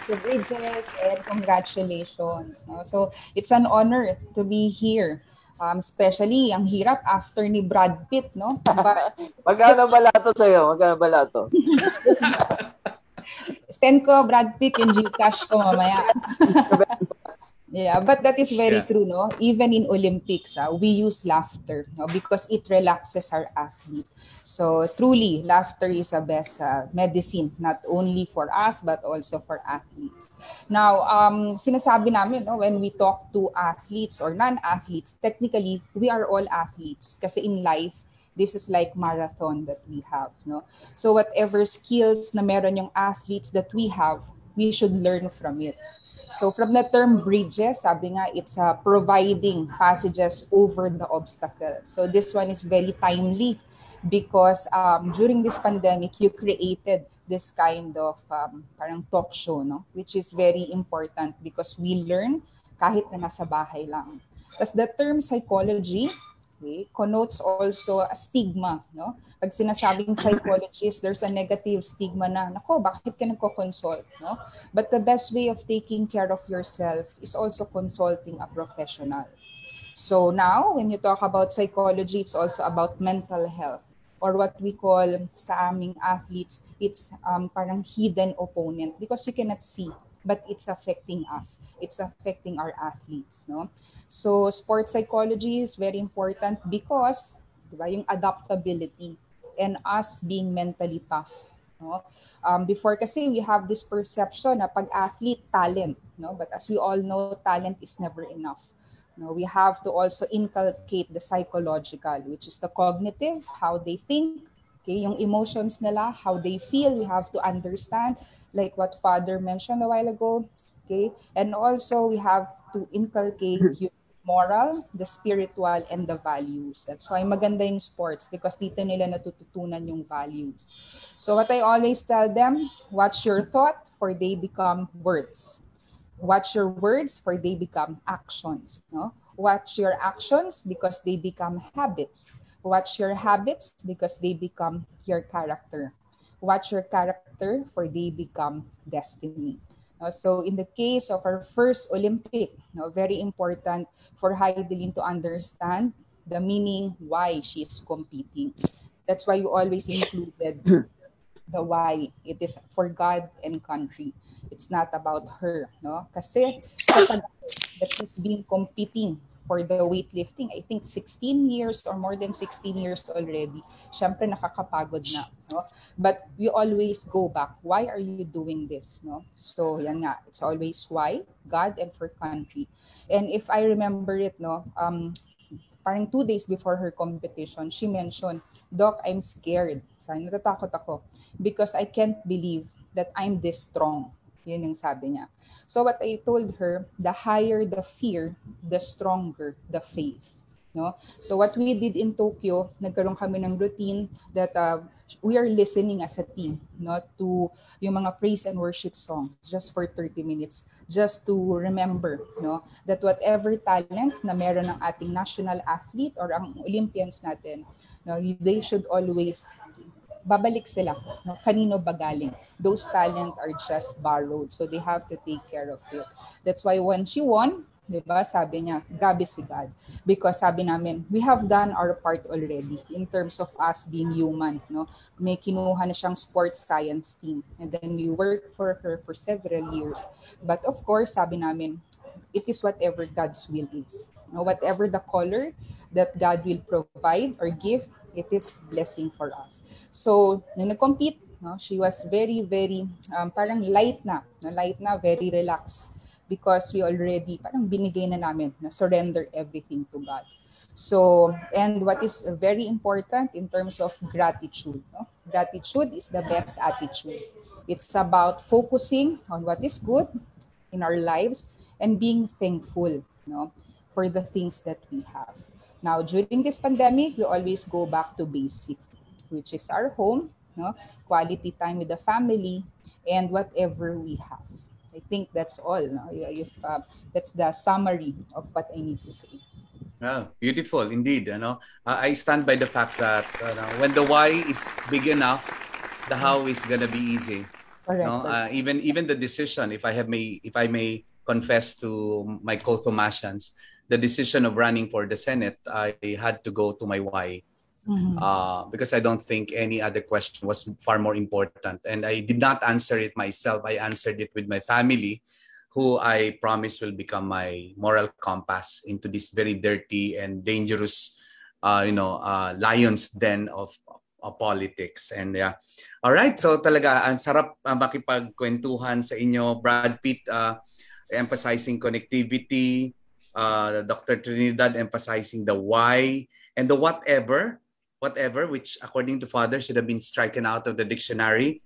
to Bridges and congratulations. No? So, it's an honor to be here. Especially, ang hirap after ni Brad Pitt, no? Magkano balato sa'yo? Magkano balato? Send ko, Brad Pitt, yung Gcash ko mamaya. Yeah, but that is very true, no? Even in Olympics, we use laughter, no? Because it relaxes our athlete. So truly, laughter is the best medicine, not only for us, but also for athletes. Now, sinasabi namin, no, when we talk to athletes or non-athletes, technically, we are all athletes. Kasi in life, this is like marathon that we have, no? So whatever skills na meron yung athletes that we have, we should learn from it. So from the term bridges, sabi nga, it's providing passages over the obstacle. So this one is very timely because during this pandemic, you created this kind of parang talk show, no? Which is very important because we learn kahit na nasa bahay lang. Tapos the term psychology, okay, connotes also a stigma, no? Pag sinasabing psychologist, there's a negative stigma na, nako, bakit ka nagko-consult, no? But the best way of taking care of yourself is also consulting a professional. So now, when you talk about psychology, it's also about mental health, or what we call sa aming athletes, it's parang hidden opponent because you cannot see, but it's affecting us. It's affecting our athletes, no? So sports psychology is very important because, diba, yung adaptability and us being mentally tough, no? Before kasi we have this perception na pag-athlete, talent, no? But as we all know, talent is never enough. No, we have to also inculcate the psychological, which is the cognitive, how they think, okay, yung emotions nila, how they feel, we have to understand, like what Father mentioned a while ago, okay? And also we have to inculcate yung moral, the spiritual, and the values. That's why maganda yung sports because dito nila natututunan yung values. So what I always tell them, watch your thought for they become words. Watch your words for they become actions. No? Watch your actions because they become habits. Watch your habits because they become your character. Watch your character for they become destiny. So in the case of our first Olympic, very important for Heidelin to understand the meaning why she is competing. That's why you always included the why. It is for God and country. It's not about her, no? Kasi that she's been competing for the weightlifting, I think 16 years or more than 16 years already. Siyempre nakakapagod na, no? But we always go back. Why are you doing this, no? So yan nga, it's always why, God and for country. And if I remember it, no, parang 2 days before her competition, she mentioned, Doc, I'm scared. Sabi, natatakot ako because I can't believe that I'm this strong. Yun yung sabi niya. So what I told her, the higher the fear, the stronger the faith. No? So what we did in Tokyo, nagkaroon kami ng routine that we are listening as a team, no, to yung mga praise and worship songs just for 30 minutes, just to remember, no, that whatever talent na meron ng ating national athlete or ang Olympians natin, no, they should always babalik sila. No? Kanino ba galing? Those talent are just borrowed. So they have to take care of it. That's why when she won, diba, sabi niya, grabe si God. Because sabi namin, we have done our part already in terms of us being human. No? May kinuha na siyang sports science team. And then we worked for her for several years. But of course, sabi namin, it is whatever God's will is. No? Whatever the color that God will provide or give, it is blessing for us. So, nung nag-compete, no, she was very, very, parang light na, very relaxed because we already, parang binigay na namin, na surrender everything to God. So, and what is very important in terms of gratitude, no? Gratitude is the best attitude. It's about focusing on what is good in our lives and being thankful, no, for the things that we have. Now, during this pandemic, we always go back to basic, which is our home, no? Quality time with the family, and whatever we have. I think that's all. No? That's the summary of what I need to say. Beautiful indeed. I stand by the fact that when the why is big enough, the how is gonna be easy. Correct. Even the decision, if I may confess to my co-Thomasians, the decision of running for the Senate, I had to go to my why. Because I don't think any other question was far more important. And I did not answer it myself. I answered it with my family, who I promise will become my moral compass into this very dirty and dangerous, lion's den of politics. And yeah. All right. So talaga, ang sarap makipagkwentuhan sa inyo. Brad Pitt emphasizing connectivity, Dr. Trinidad emphasizing the why and the whatever, which according to Father should have been stricken out of the dictionary.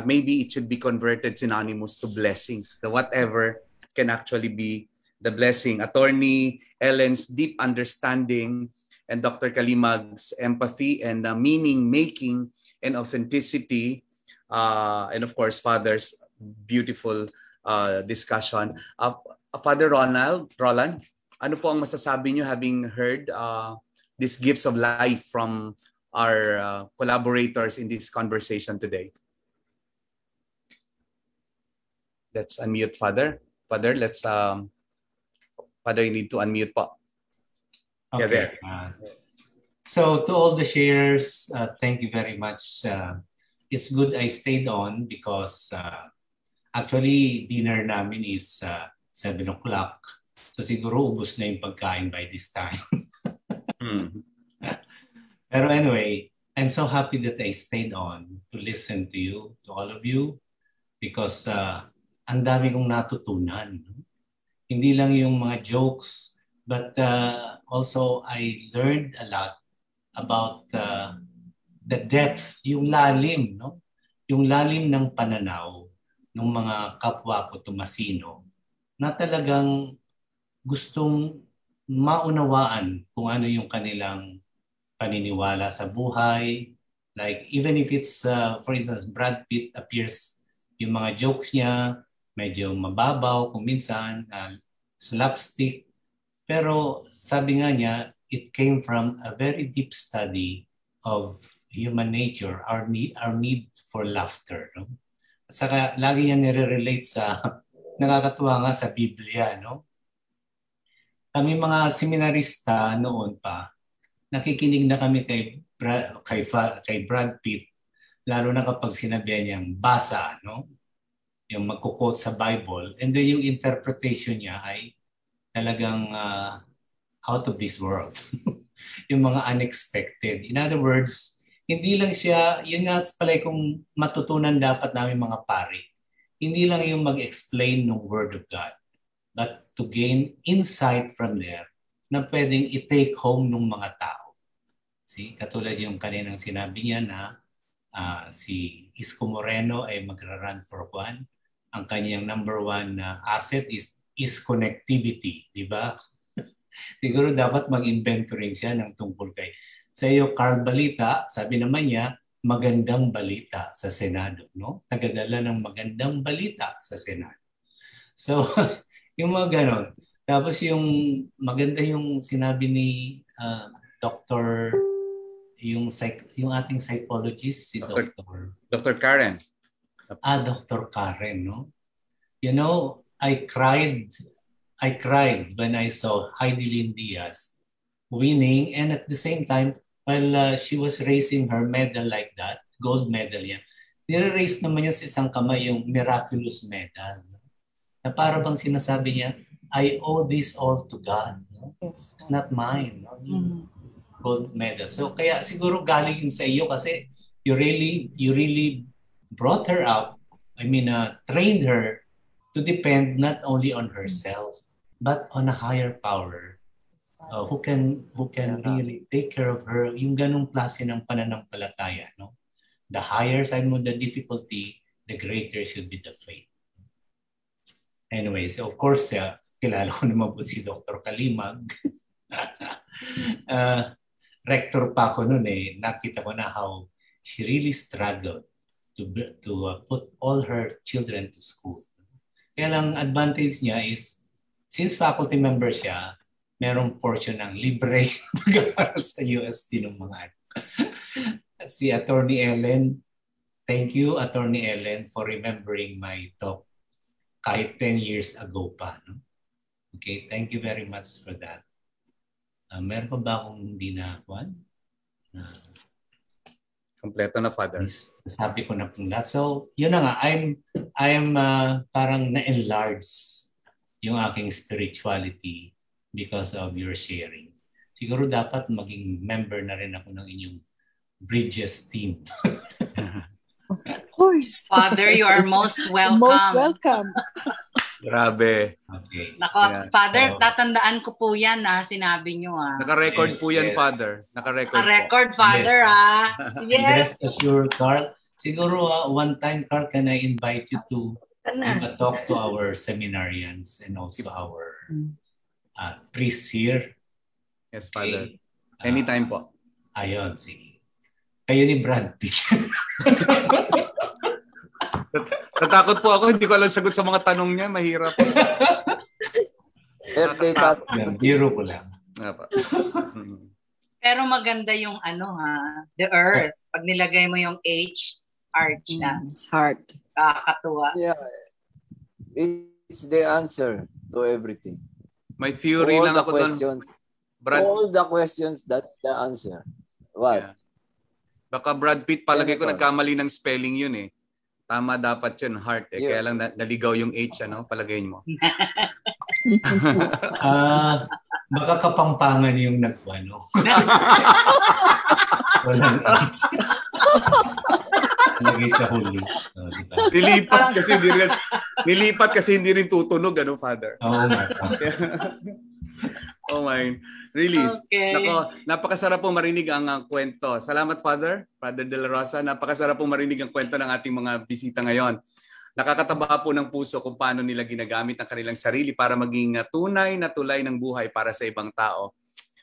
Maybe it should be converted synonymous to blessings. The whatever can actually be the blessing. Attorney Ellen's deep understanding and Dr. Kalimag's empathy and meaning making and authenticity, and of course Father's beautiful discussion. Father Roland, ano po ang masasabi niyo having heard these gifts of life from our collaborators in this conversation today? Let's unmute Father. Father, Father, you need to unmute po. Okay. There. So to all the sharers, thank you very much. It's good I stayed on because actually dinner namin is 7 o'clock. So siguro ubos na yung pagkain by this time. Pero anyway, I'm so happy that I stayed on to listen to you, to all of you, because ang dami kong natutunan. Hindi lang yung mga jokes, but also I learned a lot about the depth, yung lalim, no? Yung lalim ng pananaw ng mga kapwa ko Tomasino na talagang gustong maunawaan kung ano yung kanilang paniniwala sa buhay. Like even if it's, for instance, Brad Pitt appears, yung mga jokes niya, medyo mababaw kung minsan, slapstick. Pero sabi nga niya, it came from a very deep study of human nature, our need for laughter. No? At saka lagi niya nire-relate sa, nakakatuwa nga sa Biblia. No? Kami mga seminarista noon pa, nakikinig na kami kay Brad Pitt, lalo na kapag sinabihan niyang basa, no? Yung magko-quote sa Bible, and then yung interpretation niya ay talagang out of this world. Yung mga unexpected. In other words, hindi lang siya, yun nga pala kung matutunan dapat namin mga pari, hindi lang yung mag-explain ng Word of God, but to gain insight from there na pwedeng i-take home ng mga tao. See? Katulad yung kaninang sinabi niya na si Isko Moreno ay magra-run for Juan. Ang kanyang number one asset is connectivity, di ba? Siguro dapat mag-invento rin siya ng tungkol kay. Sa iyo, Carl Balita, sabi naman niya, magandang balita sa Senado. No? Tagadala ng magandang balita sa Senado. So, yung mga ganon. Tapos yung maganda yung sinabi ni Dr. yung ating psychologist, si Dr. Karen. Dr. Karen, no? You know, I cried when I saw Heidi Lynn Diaz winning, and at the same time, while she was raising her medal like that, gold medal yan, nire-raise naman niya sa isang kamay yung miraculous medal. No? Na para bang sinasabi niya, I owe this all to God. No? It's not mine. No? Gold medal. So kaya siguro galing yun sa iyo kasi you really brought her up, trained her to depend not only on herself, but on a higher power who can really take care of her. Yung ganong klase ng pananampalataya. No? The higher side mo the difficulty, the greater should be the faith. Anyways, of course, kilala ko naman po si Dr. Kalimag. Rector pa ako noon eh. Nakita ko na how she really struggled to put all her children to school. Kaya lang advantage niya is, since faculty member siya, merong portion ng libre pag-aaral sa UST ng mga anak. At si Attorney Ellen, thank you Attorney Ellen for remembering my talk kahit 10 years ago pa. No? Okay, thank you very much for that. Meron pa ba akong hindi na-kuhan? Kompleto na, Father. Sabi ko na pong lahat. So, yun na nga. I'm parang na-enlarge yung aking spirituality because of your sharing. Siguro dapat maging member na rin ako ng inyong Bridges team. Of course. Father, you are most welcome. Most welcome. Grabe. Okay. Nako, Father, tatandaan ko po yan na sinabi nyo. Naka-record po yan, Father. Naka-record, Father. Yes. Rest assured, Carl. Siguro one time, Carl, can I invite you to give a talk to our seminarians and also our priests here? Yes, Father. Anytime po. Ayun, sige. Kayo ni Brad Pitt. Natakot po ako, hindi ko alam sagot sa mga tanong niya, mahirap. Biro ko lang. Pero maganda yung the earth. Pag nilagay mo yung H, arch na. Heart. Kakatuwa. Yeah. It's the answer to everything. May theory lang ako doon. All the questions, that's the answer. What? Yeah. Baka Brad Pitt, palagay ko nagkamali ng spelling yun eh. Tama dapat yun, heart eh. Yeah. Kaya lang naligaw yung H, palagay mo. Baka Kapampangan yung nagwano. Walang lagay sa huli. Diba? Nilipat kasi hindi rin tutunog, Father? Oo nga. Oh my. Really. Okay. Nako, napakasarap po marinig ang kwento. Salamat, Father De La Rosa. Napakasarap po marinig ang kwento ng ating mga bisita ngayon. Nakakataba po ng puso kung paano nila ginagamit ang kanilang sarili para maging tunay na tulay ng buhay para sa ibang tao.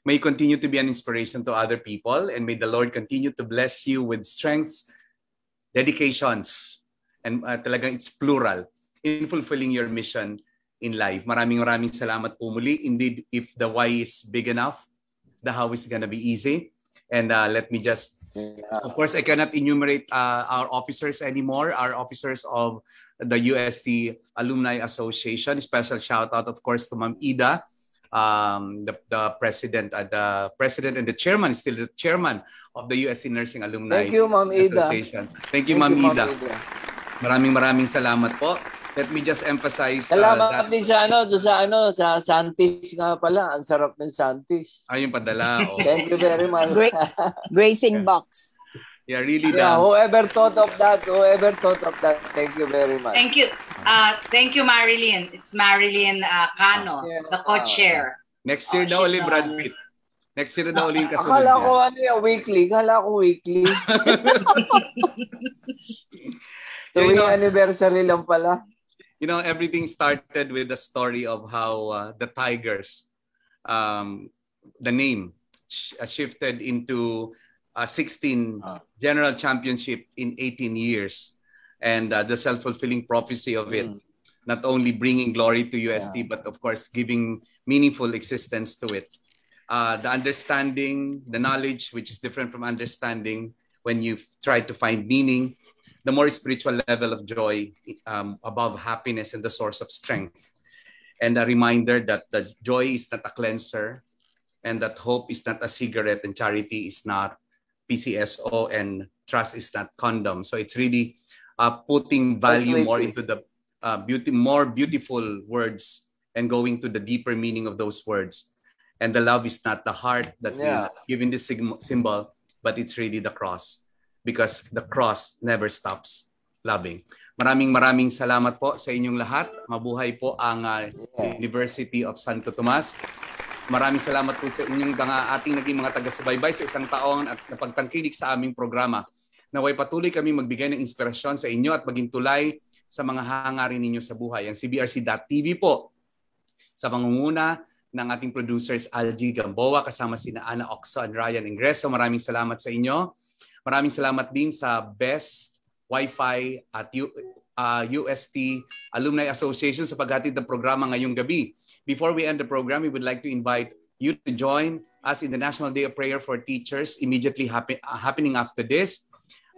May continue to be an inspiration to other people, and may the Lord continue to bless you with strengths, dedications, and talagang it's plural, in fulfilling your mission in life. Maraming salamat po muli. Indeed, if the why is big enough, the how is gonna be easy. And let me just, of course, I cannot enumerate our officers anymore, our officers of the UST Alumni Association. Special shout out, of course, to Ma'am Ida, the president and the chairman, still the chairman of the UST Nursing Alumni Thank you, Ma'am Ida. Association. Thank you, Ma'am Ida. Maraming salamat po. Let me just emphasize salamat din sa Santis nga pala. Ang sarap ng Santis. Ayun padala. Oh. Thank you very much. Gracing box. Yeah, really yeah, does. Whoever thought of that, thank you very much. Thank you. Thank you, Marilyn. It's Marilyn Cano, the co-chair. Next year daw ulit, Brad Pitt. Next year daw ulit kasunod. Akala ko weekly. Tuwing anniversary lang pala. You know, everything started with the story of how the Tigers, the name shifted into 16 general championship in 18 years. And the self-fulfilling prophecy of it, not only bringing glory to UST, but of course, giving meaningful existence to it. The understanding, the knowledge, which is different from understanding when you try to find meaning, the more spiritual level of joy above happiness and the source of strength. And a reminder that the joy is not a cleanser, and that hope is not a cigarette, and charity is not PCSO, and trust is not condom. So it's really putting value more into the more beautiful words and going to the deeper meaning of those words. And the love is not the heart that we give in this symbol, but it's really the cross. Because the cross never stops loving. Maraming salamat po sa inyong lahat. Mabuhay po ang University of Santo Tomas. Maraming salamat po sa inyong ating naging mga taga-subaybay sa isang taon at napagtangkilik sa aming programa. Naway patuloy kami magbigay ng inspirasyon sa inyo at maging tulay sa mga hangarin ninyo sa buhay. Ang CBRC.TV po sa pangunguna ng ating producers Algie Gamboa kasama sina Ana Oxo and Ryan Ingreso. Maraming salamat sa inyo. Maraming salamat din sa Best Wi-Fi at UST Alumni Association sa paghatid ng programa ngayong gabi. Before we end the program, we would like to invite you to join us in the National Day of Prayer for Teachers immediately happening after this.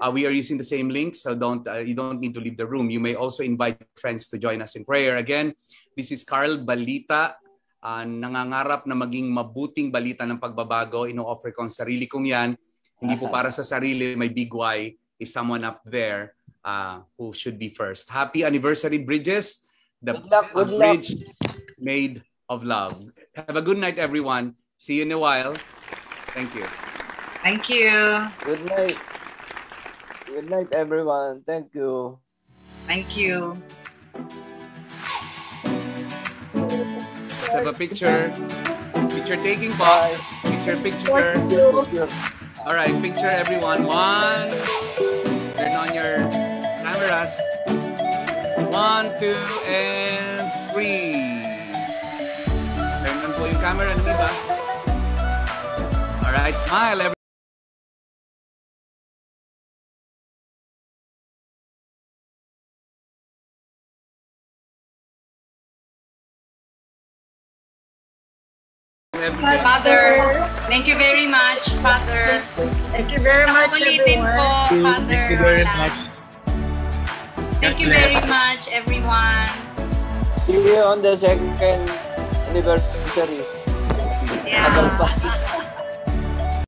We are using the same link, so you don't need to leave the room. You may also invite friends to join us in prayer. Again, this is Carl Balita, nangangarap na maging mabuting balita ng pagbabago. Ino-offer ko ang sarili kong yan. Hindi po para sa sarili, may big Y is someone up there who should be first. Happy anniversary, Bridges. The bridge made of love. Have a good night, everyone. See you in a while. Thank you. Thank you. Good night. Good night, everyone. Thank you. Thank you. Let's have a picture. Picture taking, Bob. Picture. All right, picture, everyone. 1. Turn on your cameras. 1, 2, and 3. Turn on po yung camera ng iba. All right, smile, everyone. Father, thank you very much, Father. Thank you very much, everyone. Father. Thank you very much. Thank you very much, everyone. See you on the 2nd anniversary. Yeah.